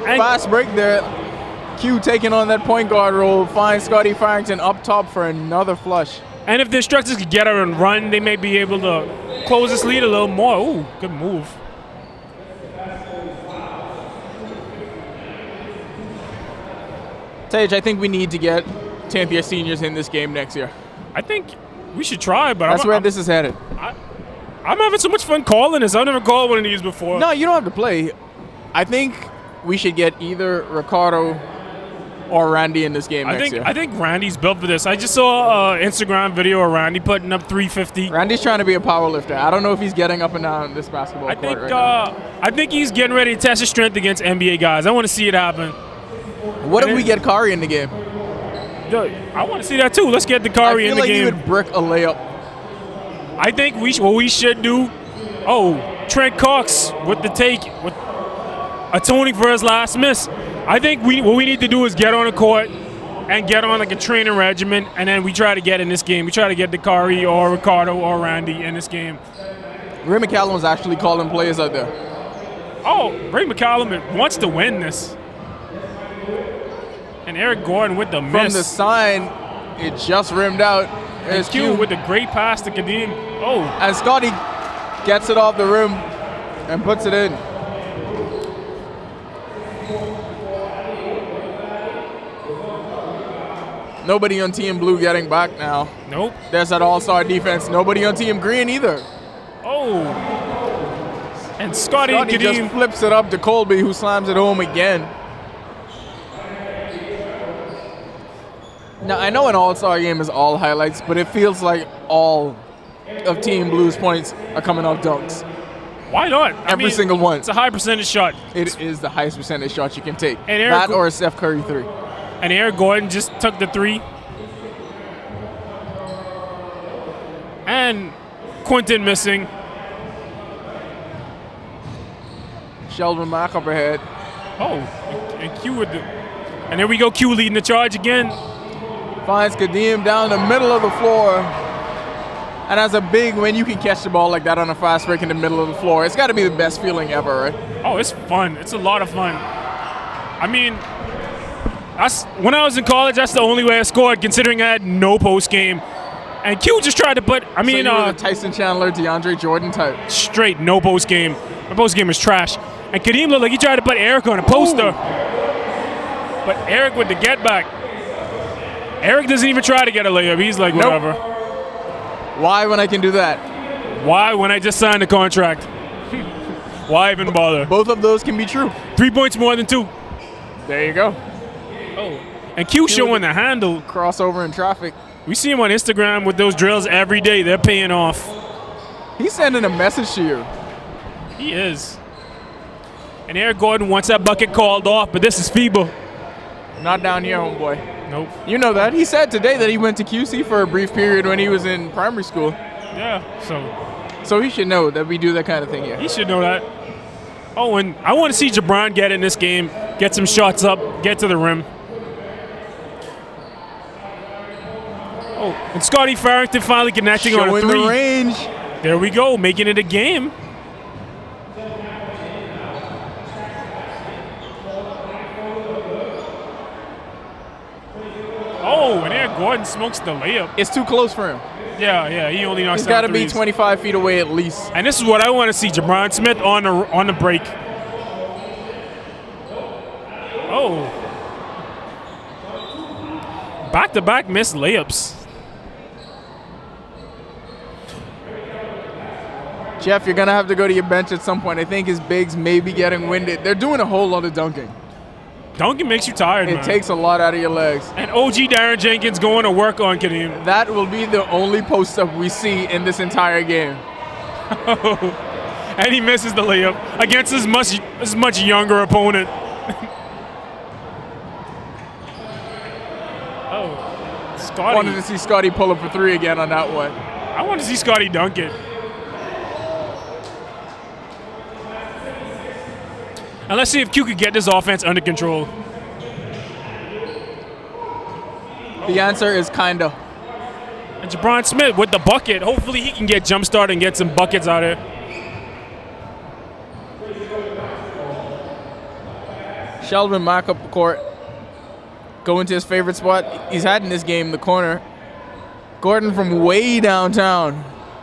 And fast break there. Q taking on that point guard role, finds Scotty Farrington up top for another flush. And if the instructors could get her and run, they may be able to close this lead a little more. Ooh, good move. Tage, I think we need to get 10th year seniors in this game next year. I think we should try, but that's where this is headed. I'm having so much fun calling this. I've never called one of these before. No, you don't have to play. I think we should get either Ricardo or Randy in this game next year. I think Randy's built for this. I just saw an Instagram video of Randy putting up 350. Randy's trying to be a power lifter. I don't know if he's getting up and down this basketball court right now. I think he's getting ready to test his strength against NBA guys. I want to see it happen. What if we get Kari in the game? I want to see that too. Let's get the Kari in the game. I feel like he would brick a layup. I think what we should do. Trent Cox with the take, with atoning for his last miss. I think what we need to do is get on the court and get on like a training regimen, and then we try to get in this game. We try to get the Kari or Ricardo or Randy in this game. Ray McCallum was actually calling plays out there. Ray McCallum wants to win this. And Eric Gordon with the miss. From the sign, it just rimmed out. There's Q with a great pass to Kadeem. And Scotty gets it off the rim and puts it in. Nobody on Team Blue getting back now. Nope. There's that all-star defense. Nobody on Team Green either. And Scotty just flips it up to Colby, who slams it home again. Now, I know an all-star game is all highlights, but it feels like all of Team Blue's points are coming off dunks. Why not? Every single one. It's a high percentage shot. It is the highest percentage shot you can take. And that or a Steph Curry 3. And Eric Gordon just took the 3. And Quentin missing. Sheldon Mack up ahead. And Q with and there we go, Q leading the charge again. Finds Kadeem down the middle of the floor. And as a big, when you can catch the ball like that on a fast break in the middle of the floor, it's got to be the best feeling ever, right? Oh, it's fun. It's a lot of fun. I mean, when I was in college, that's the only way I scored, considering I had no post game. And Q just tried to put, So you were the Tyson Chandler, DeAndre Jordan type. straight no post game. My post game was trash. And Kadeem looked like he tried to put Eric on a poster. But Eric with the get back. Eric doesn't even try to get a layup. He's like, whatever. Why when I can do that? Why when I just signed a contract? Why even bother? Both of those can be true. 3 points more than 2. There you go. Oh. And Q showing the handle. Crossover in traffic. We see him on Instagram with those drills every day. They're paying off. He's sending a message to you. He is. And Eric Gordon wants that bucket called off, but this is FIBA. Not down here, homeboy. Nope. You know that. He said today that he went to QC for a brief period when he was in primary school. Yeah, So he should know that we do that kind of thing here. he should know that. Oh, and I want to see Jabron get in this game, get some shots up, get to the rim. Oh, and Scotty Farrington finally connecting on a Showing 3. the range. There we go, making it a game. Oh, and Eric Gordon smokes the layup. It's too close for him. Yeah, he only knocks He's got to down be threes. 25 feet away at least. And this is what I want to see, Jabron Smith on the break. Oh. Back-to-back missed layups. Jeff, you're going to have to go to your bench at some point. I think his bigs may be getting winded. They're doing a whole lot of dunking. Dunking makes you tired, man. It takes a lot out of your legs. And OG Darren Jenkins going to work on Kadeem. That will be the only post-up we see in this entire game. And he misses the layup against his much younger opponent. Oh, Scotty. Wanted to see Scotty pull up for 3 again on that one. I want to see Scotty dunk it. And let's see if Q could get this offense under control. The answer is kinda. And Jabron Smith with the bucket. Hopefully he can get jump started and get some buckets out of it. Sheldon Mack up the court. Going to his favorite spot he's had in this game, the corner. Gordon from way downtown.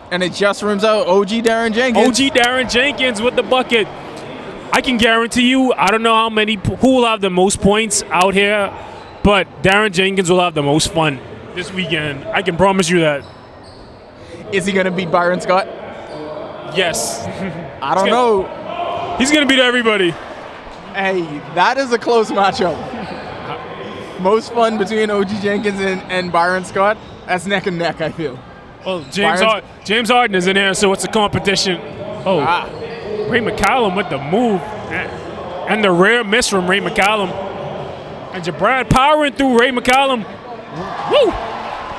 And it just rims out OG Darren Jenkins. OG Darren Jenkins with the bucket. I can guarantee you, I don't know who will have the most points out here, but Darren Jenkins will have the most fun this weekend. I can promise you that. Is he going to beat Byron Scott? Yes. I don't know. He's going to beat everybody. Hey, that is a close matchup. Most fun between OG Jenkins and Byron Scott. That's neck and neck, I feel. Well, James Harden is in there, so it's a competition. Oh. Ray McCallum with the move. And the rare miss from Ray McCallum. And Jabron powering through Ray McCallum. Woo!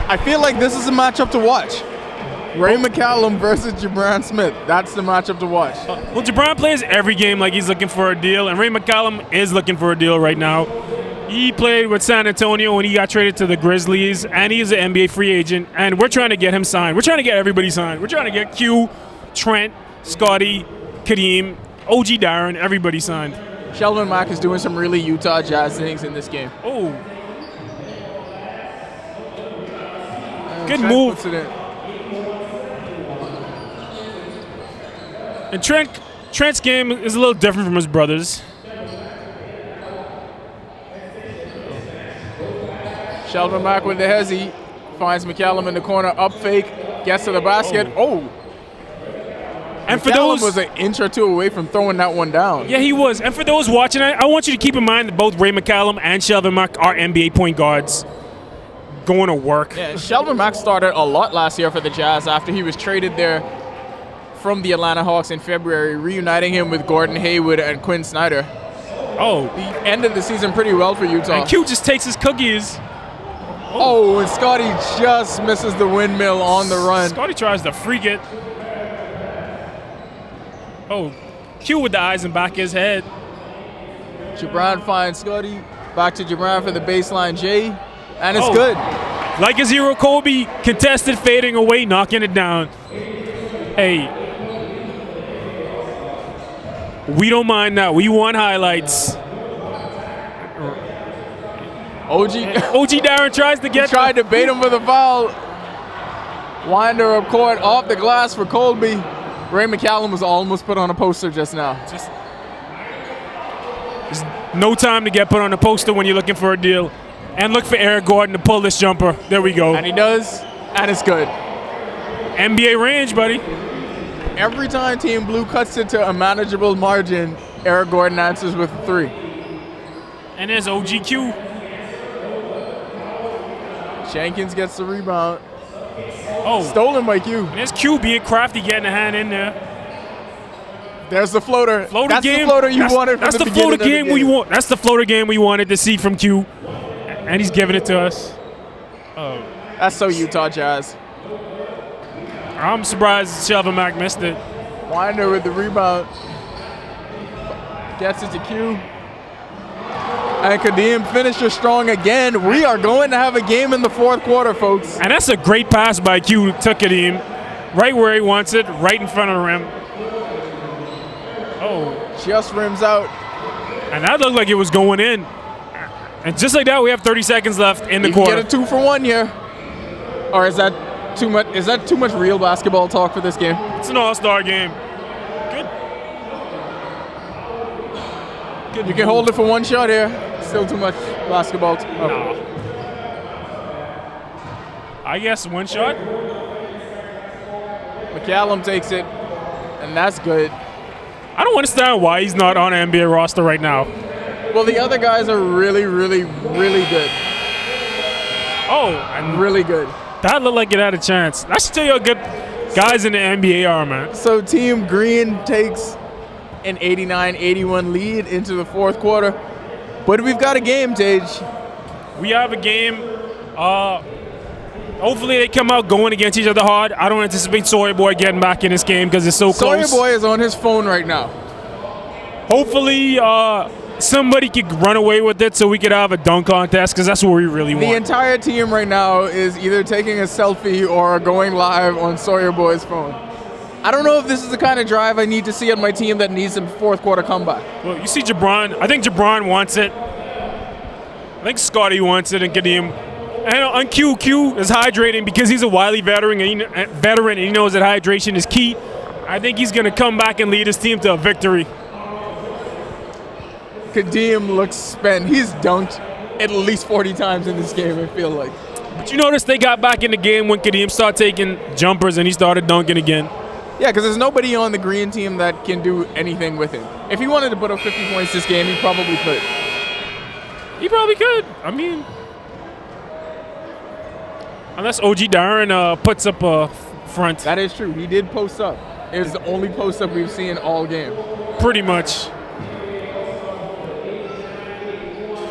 I feel like this is a matchup to watch. Ray McCallum versus Jabron Smith. That's the matchup to watch. Well, Jabron plays every game like he's looking for a deal, and Ray McCallum is looking for a deal right now. He played with San Antonio when he got traded to the Grizzlies, and he's an NBA free agent, and we're trying to get him signed. We're trying to get everybody signed. We're trying to get Q, Trent, Scotty, Kadeem, OG Darren, everybody signed. Sheldon Mack is doing some really Utah Jazz things in this game. Oh. Good Trent move. puts it in. And Trent's game is a little different from his brother's. Sheldon Mack with the hezzy. Finds McCallum in the corner. Up fake. Gets to the basket. Oh. And for McCallum those, was an inch or two away from throwing that one down. yeah, he was. And for those watching, I want you to keep in mind that both Ray McCallum and Sheldon Mack are NBA point guards going to work. Yeah, Sheldon Mack started a lot last year for the Jazz after he was traded there from the Atlanta Hawks in February, reuniting him with Gordon Hayward and Quinn Snyder. Oh. He ended the season pretty well for Utah. And Q just takes his cookies. Oh, and Scotty just misses the windmill on the run. Scotty tries to freak it. Oh, Q with the eyes in back of his head. Jabron finds Scotty. Back to Jabron for the baseline J. And it's Oh. good. Like his hero Kobe, contested, fading away, knocking it down. Hey, we don't mind that. We want highlights. OG Darren tries to get. tried to bait him for the foul. Winder up court, off the glass for Colby. Ray McCallum was almost put on a poster just now. There's no time to get put on a poster when you're looking for a deal. And look for Eric Gordon to pull this jumper. There we go. And he does, and it's good. NBA range, buddy. Every time Team Blue cuts it to a manageable margin, Eric Gordon answers with a 3. And there's OGQ. Jenkins gets the rebound. Oh, Stolen by Q. and there's Q being crafty, getting a hand in there. There's the floater. Floater That's game. the floater you wanted from That's the the beginning floater of the game we want. That's the floater game we wanted to see from Q, and he's giving it to us. That's so Utah Jazz. I'm surprised Shelvin Mack missed it. Winder with the rebound. Gets it to Q. And Kadeem finishes strong again. We are going to have a game in the fourth quarter, folks. And that's a great pass by Q to Kadeem. Right where he wants it, right in front of the rim. Oh, Just rims out. and that looked like it was going in. And just like that, we have 30 seconds left in the You can quarter. get a 2 for 1 here. Or is that too much? Is that too much real basketball talk for this game? It's an all-star game. Good. You can hold it for 1 shot here. Still too much basketball. No. I guess 1 shot. McCallum takes it, and that's good. I don't understand why he's not on an NBA roster right now. Well, the other guys are really, really, really good. Oh, and Really good. that looked like it had a chance. That should tell you how good guys in the NBA are, man. So Team Green takes an 89-81 lead into the fourth quarter. But we've got a game, Tage. We have a game. Hopefully they come out going against each other hard. I don't anticipate Sawyer Boy getting back in this game because it's so Sawyer close. Boy is on his phone right now. Hopefully somebody could run away with it so we could have a dunk contest because that's what we really The want. entire team right now is either taking a selfie or going live on Sawyer Boy's phone. I don't know if this is the kind of drive I need to see on my team that needs a fourth quarter comeback. Well, you see Jabron. I think Jabron wants it. I think Scotty wants it and Kadeem. And on Q is hydrating because he's a wily veteran and he knows that hydration is key. I think he's going to come back and lead his team to a victory. Kadeem looks spent. He's dunked at least 40 times in this game, I feel like. But you notice they got back in the game when Kadeem started taking jumpers and he started dunking again. Yeah, because there's nobody on the green team that can do anything with him. If he wanted to put up 50 points this game, he probably could. He probably could. I mean, unless OG Darren puts up a front. That is true. He did post up. It was the only post up we've seen all game. Pretty much.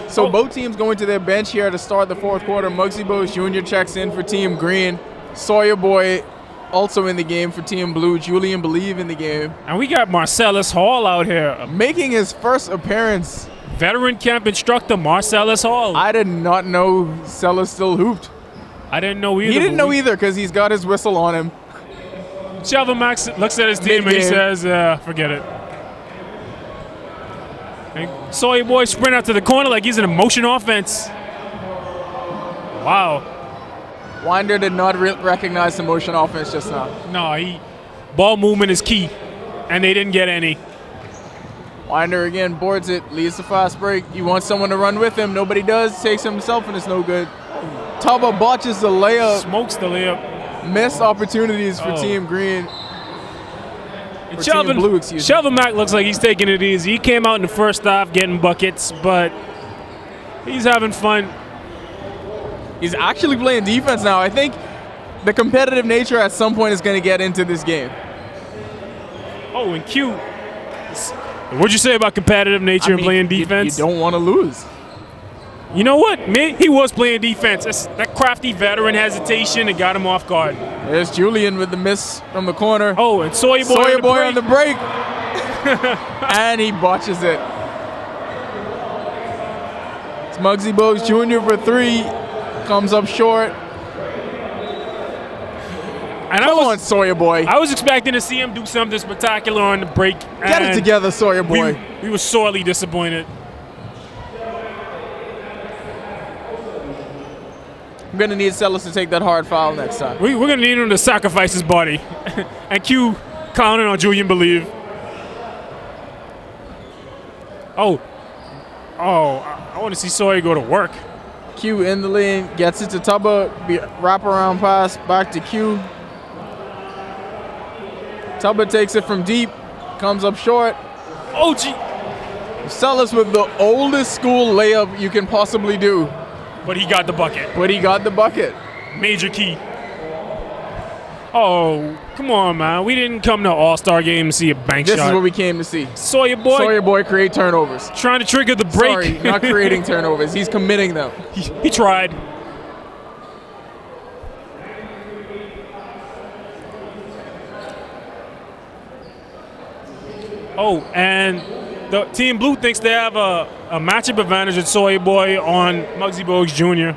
So both teams going to their bench here to start the fourth quarter. Muggsy Bogues Jr. checks in for Team Green. Sawyer Boy also in the game for Team Blue. Julian Believe in the game. And we got Marcellus Hall out here. Making his first appearance. Veteran camp instructor Marcellus Hall. I did not know Sellers still hooped. I didn't know either. He didn't know either because he's got his whistle on him. Shelvin Max looks at his team and he Mid-game. says, forget it. And Sawyer Boy sprint out to the corner like he's in a motion offense. Wow. Winder did not recognize the motion offense just now. No, ball movement is key, and they didn't get any. Winder again boards it, leads the fast break. You want someone to run with him. Nobody does. Takes himself and it's no good. Taba botches the layup. Smokes the layup. Missed opportunities for Team Green. And Or Team Blue, excuse me. Shelvin Mack looks like he's taking it easy. He came out in the first half getting buckets, but he's having fun. He's actually playing defense now. I think the competitive nature at some point is going to get into this game. Oh, and Q. What'd you say about competitive nature and playing defense? You don't want to lose. You know what? Man, he was playing defense. That crafty veteran hesitation and got him off guard. There's Julian with the miss from the corner. Oh, and Sawyer Boy, on the break. And he botches it. It's Muggsy Bogues Jr. for 3. Comes up short. Come on, Sawyer boy. I was expecting to see him do something spectacular on the break. Get it together, Sawyer boy. We were sorely disappointed. I'm going to need Sellers to take that hard foul next time. We're going to need him to sacrifice his body. And Q counting on Julian Believe. Oh, I want to see Sawyer go to work. Q in the lane, gets it to Tubba, wraparound pass, back to Q. Tubba takes it from deep, comes up short. Oh, gee. Sellers with the oldest school layup you can possibly do. But he got the bucket. Major key. Oh, come on, man. We didn't come to All-Star game to see a bank shot. This is what we came to see. Sawyer boy create turnovers. Trying to trigger the break. Sorry, not creating turnovers. He's committing them. He tried. Oh, and the Team Blue thinks they have a matchup advantage with Sawyer Boy on Muggsy Bogues Jr.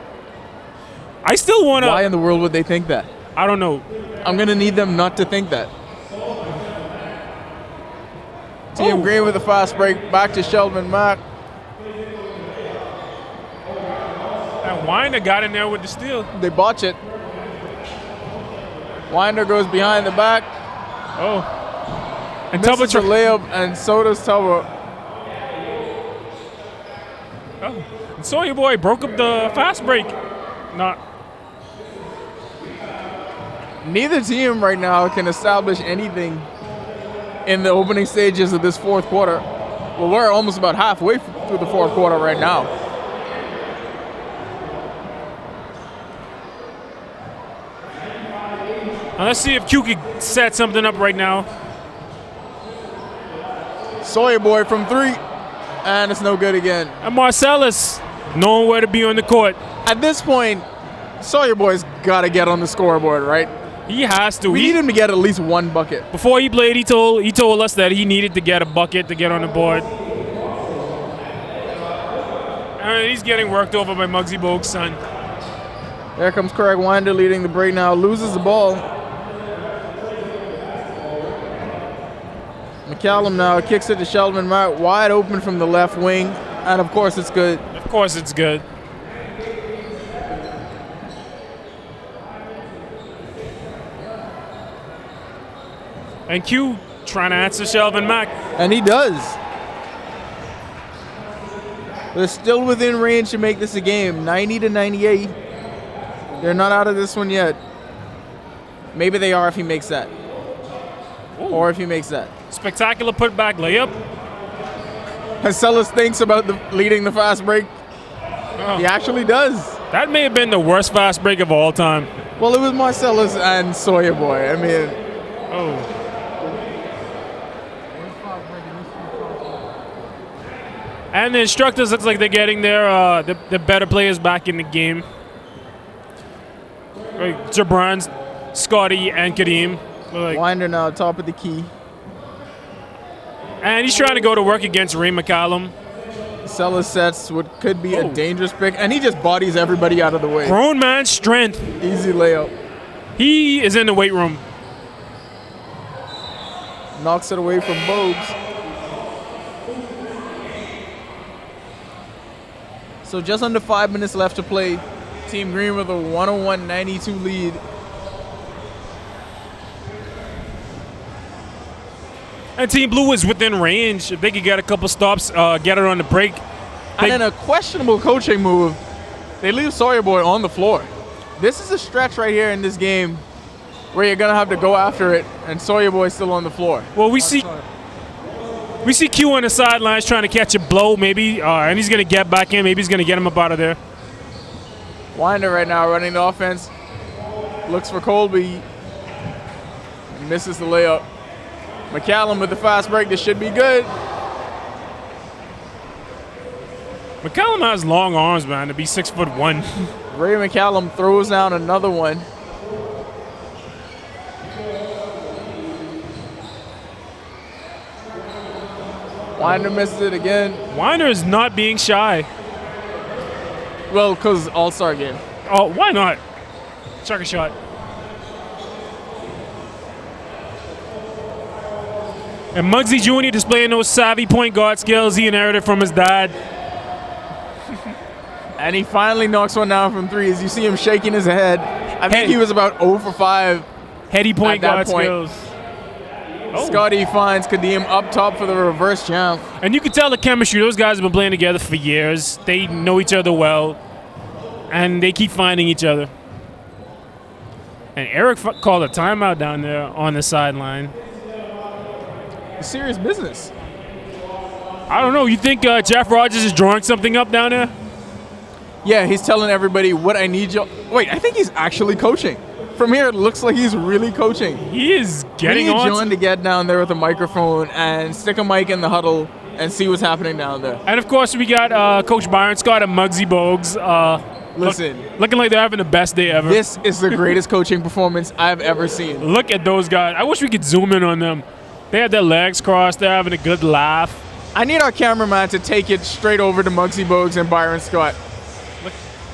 I still want to... Why in the world would they think that? I don't know. I'm going to need them not to think that. Team Green with a fast break. Back to Sheldon Mack. And Winder got in there with the steal. They botch it. Winder goes behind the back. Oh. And Misses the layup, and so does Tubba. Oh. And Sawyer Boy broke up the fast break. Not. Neither team right now can establish anything in the opening stages of this fourth quarter. Well, we're almost about halfway through the fourth quarter right now. Now let's see if Q can set something up right now. Sawyer Boy from three, and it's no good again. And Marcellus knowing where to be on the court. At this point, Sawyer Boy's got to get on the scoreboard, right? He has to. We need him to get at least one bucket. Before he played, he told us that he needed to get a bucket to get on the board. And he's getting worked over by Muggsy Bogues' son. There comes Craig Winder leading the break now. Loses the ball. McCallum now kicks it to Sheldon Mack, wide open from the left wing. And of course it's good. Of course it's good. And Q trying to answer Sheldon Mack. And he does. They're still within range to make this a game. 90-98. They're not out of this one yet. Maybe they are if he makes that. Ooh. Or if he makes that. Spectacular putback layup. Sellers thinks about leading the fast break. Oh. He actually does. That may have been the worst fast break of all time. Well, it was Marcellus and Sawyer Boy. I mean... Oh. And the instructors looks like they're getting their the better players back in the game. Like Jabron, Scotty, and Kadeem. Like, Winder now top of the key. And he's trying to go to work against Ray McCallum. Sellers sets what could be a dangerous pick, and he just bodies everybody out of the way. Grown man strength. Easy layup. He is in the weight room. Knocks it away from Bogues. So just under 5 minutes left to play. Team Green with a 101-92 lead. And Team Blue is within range. If they could get a couple stops, get it on the break. And then a questionable coaching move. They leave Sawyer Boy on the floor. This is a stretch right here in this game where you're going to have to go after it, and Sawyer Boy's still on the floor. Well, we see Q on the sidelines trying to catch a blow, maybe, and he's going to get back in. Maybe he's going to get him up out of there. Winder right now running the offense. Looks for Colby. Misses the layup. McCallum with the fast break. This should be good. McCallum has long arms, man, to be 6'1". Ray McCallum throws down another one. Winder misses it again. Winder is not being shy. Well, because All-Star game. Oh, why not? Chuck a shot. And Muggsy Jr. displaying those savvy point guard skills he inherited from his dad. And he finally knocks one down from three. As you see him shaking his head. I think he was about 0 for 5. Heady point guard skills. Scotty finds Kadeem up top for the reverse jump. And you can tell the chemistry. Those guys have been playing together for years. They know each other well. And they keep finding each other. And Eric called a timeout down there on the sideline. Serious business. I don't know. You think Jeff Rodgers is drawing something up down there? Yeah, he's telling everybody what I need you. Wait, I think he's actually coaching. From here, it looks like he's really coaching. He is getting on. We need John to get down there with a microphone and stick a mic in the huddle and see what's happening down there. And, of course, we got Coach Byron Scott and Muggsy Bogues. Listen. Looking like they're having the best day ever. This is the greatest coaching performance I've ever seen. Look at those guys. I wish we could zoom in on them. They have their legs crossed. They're having a good laugh. I need our cameraman to take it straight over to Muggsy Bogues and Byron Scott.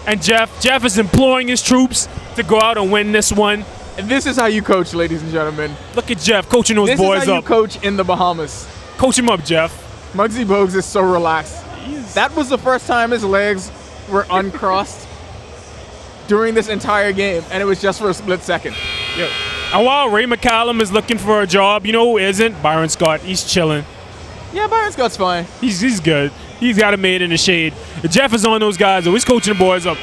And Jeff is imploring his troops to go out and win this one. And this is how you coach, ladies and gentlemen. Look at Jeff coaching those boys up. This is how you coach in the Bahamas. Coach him up, Jeff. Muggsy Bogues is so relaxed. That was the first time his legs were uncrossed during this entire game, and it was just for a split second. Yeah. And while Ray McCallum is looking for a job, you know who isn't? Byron Scott. He's chilling. Yeah, Byron Scott's fine. He's good. He's got it made in the shade. Jeff is on those guys, though. He's coaching the boys up.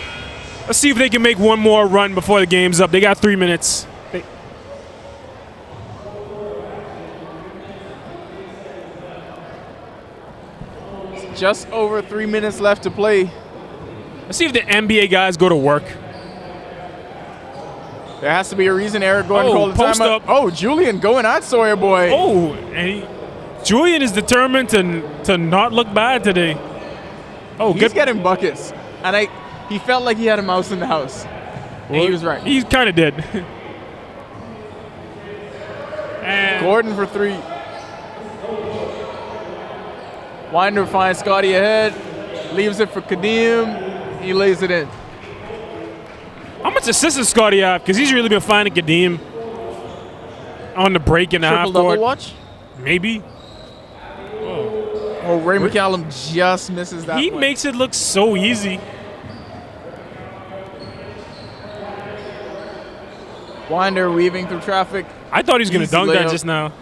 Let's see if they can make one more run before the game's up. They got 3 minutes. Just over 3 minutes left to play. Let's see if the NBA guys go to work. There has to be a reason Eric Gordon called the post timeout. up. Oh, Julian going at Sawyer Boy. Oh, and Julian is determined to not look bad today. Oh, he's getting buckets. And he felt like he had a mouse in the house. And he was right. He kind of did. And Gordon for three. Winder finds Scotty ahead. Leaves it for Kadeem. He lays it in. how much assists does Scotty have? Because he's really been finding Kadeem on the break and a half Triple-double court. watch? Maybe. Oh, Ray McCallum just misses that He one. makes it look so easy. Winder weaving through traffic. I thought he was going to Easy dunk that layup. just now.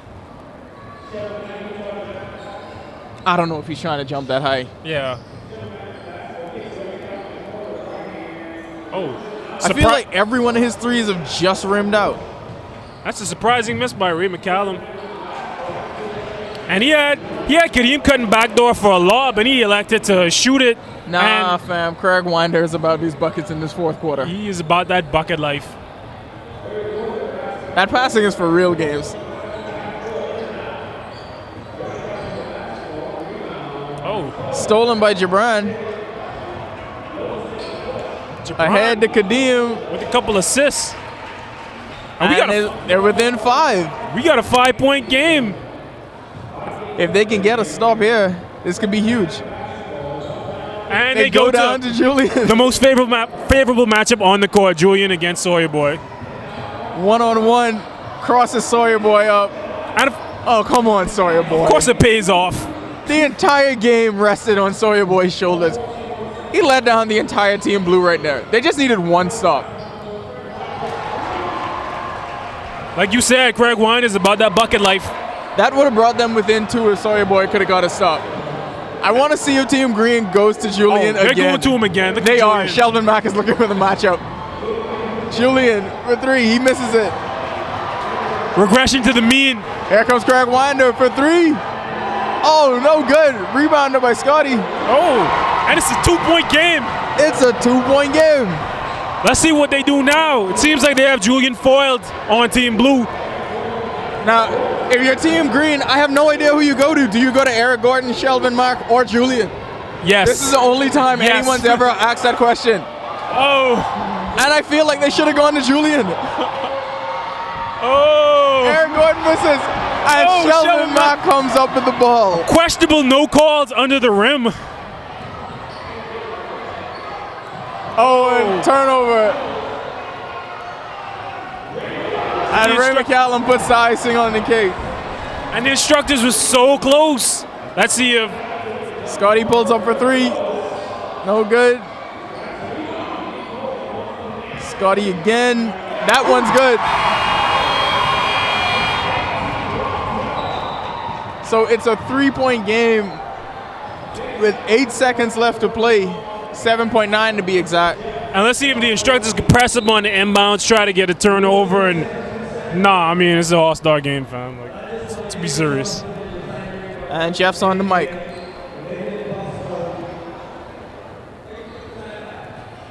I don't know if he's trying to jump that high. Yeah. Oh. I feel like every one of his threes have just rimmed out. That's a surprising miss by Ray McCallum. And he had Kadeem cutting backdoor for a lob, and he elected to shoot it. Nah, and fam. Craig Winder is about these buckets in this fourth quarter. he is about that bucket life. That passing is for real games. Oh. Stolen by Jabran. Ahead to Kadeem. With a couple assists. And They're within 5. we got a 5-point game. If they can get a stop here, this could be huge. And They go down to Julian. the most favorable matchup on the court, Julian against Sawyer Boy. One-on-one, crosses Sawyer Boy up. And Oh, come on, Sawyer Boy. of course it pays off. The entire game rested on Sawyer Boy's shoulders. He let down the entire team blue right there. They just needed one stop. Like you said, Craig Wine is about that bucket life. That would have brought them within 2 if Sawyer Boy could have got a stop. I want to see if Team Green goes to Julian They're again. going to him again. Look at They are. Julian. Sheldon Mack is looking for the matchup. Julian for 3. He misses it. Regression to the mean. Here comes Craig Winder for 3. Oh, no good. Rebounded by Scotty. Oh, and it's a 2-point game. It's a 2-point game. Let's see what they do now. It seems like they have Julian foiled on Team Blue. Now, if you're Team Green, I have no idea who you go to. Do you go to Eric Gordon, Sheldon Mack, or Julian? Yes. This is the only time Yes. anyone's ever asked that question. Oh. And I feel like they should have gone to Julian. Oh. Eric Gordon misses. And Oh, Sheldon Sheldon Mack comes up with the ball. Questionable no calls under the rim. Oh, and turnover. And Ray McCallum puts the icing on the cake. And the instructors were so close. Let's see if Scotty pulls up for three. No good. Scotty again. That one's good. So it's a 3-point game with 8 seconds left to play. 7.9 to be exact. and let's see if the instructors can press him on the inbounds, try to get a turnover. And nah, I mean it's an all-star game, fam. Like, to be serious. And Jeff's on the mic.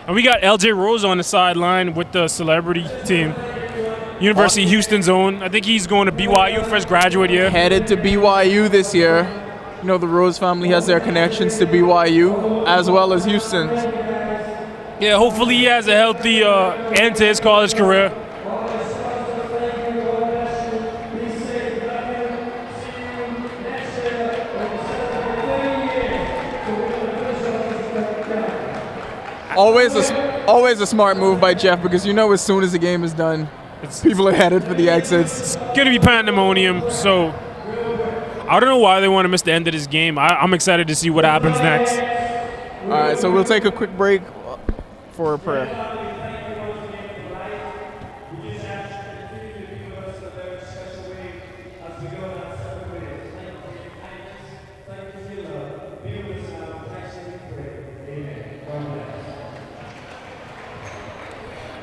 And we got LJ Rose on the sideline with the celebrity team. University of Houston's own. I think he's going to BYU for his graduate year. Headed to BYU this year. You know, the Rose family has their connections to BYU as well as Houston's. Yeah, hopefully he has a healthy end to his college career. Always a smart move by Jeff, because you know as soon as the game is done, people are headed for the exits. It's going to be pandemonium, so I don't know why they want to miss the end of this game. I'm excited to see what happens next. All right, so we'll take a quick break for a prayer.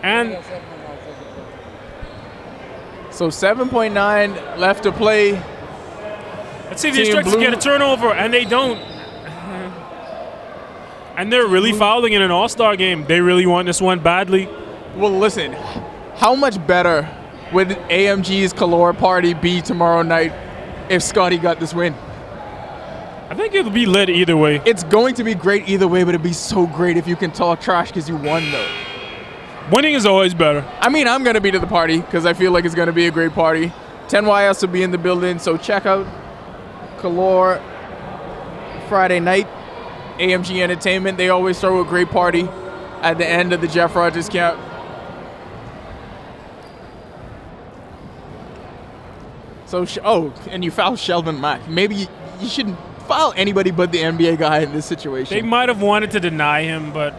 And so 7.9 left to play. let's see if the Team instructors Blue. get a turnover, and they don't. And they're really fouling in an all-star game. They really want this one badly. Well, listen, how much better would AMG's Calor party be tomorrow night if Scotty got this win? I think it'll be lit either way. It's going to be great either way, but it'd be so great if you can talk trash because you won, though. Winning is always better. I mean, I'm going to be to the party because I feel like it's going to be a great party. 10YS will be in the building, so check out Calor Friday night. AMG Entertainment, they always throw a great party at the end of the Jeff Rodgers camp. So, and you fouled Shelvin Mack. Maybe you shouldn't foul anybody but the NBA guy in this situation. They might have wanted to deny him, but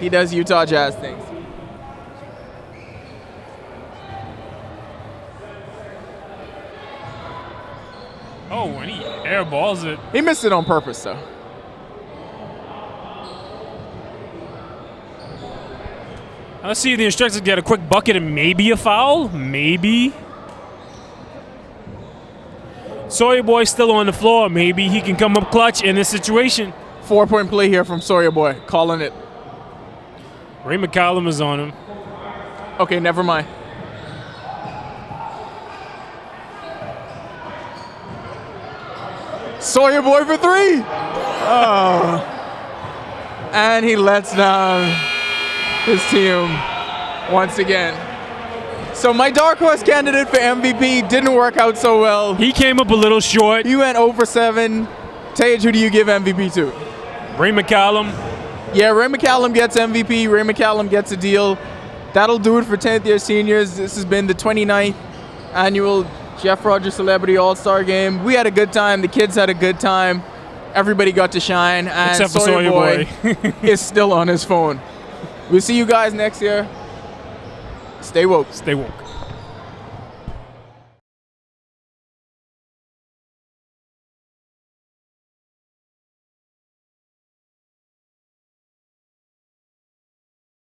He does Utah Jazz things. oh, and he airballs it. He missed it on purpose, though. Let's see if the instructors get a quick bucket and maybe a foul. Maybe. Sawyer Boy still on the floor. Maybe he can come up clutch in this situation. 4-point play here from Sawyer Boy, calling it. Ray McCallum is on him. Okay, never mind. Sawyer Boy for three. Oh. And he lets down his team once again. So my dark horse candidate for MVP didn't work out so well. He came up a little short. He went 0 for 7. Tage, who do you give MVP to? Ray McCallum. Yeah, Ray McCallum gets MVP. Ray McCallum gets a deal. That'll do it for 10th year seniors. This has been the 29th annual Jeff Rodgers Celebrity All-Star Game. We had a good time. The kids had a good time. Everybody got to shine. And Except for Sawyer Sawyer Boy Boy. is still on his phone. We'll see you guys next year. Stay woke. Stay woke.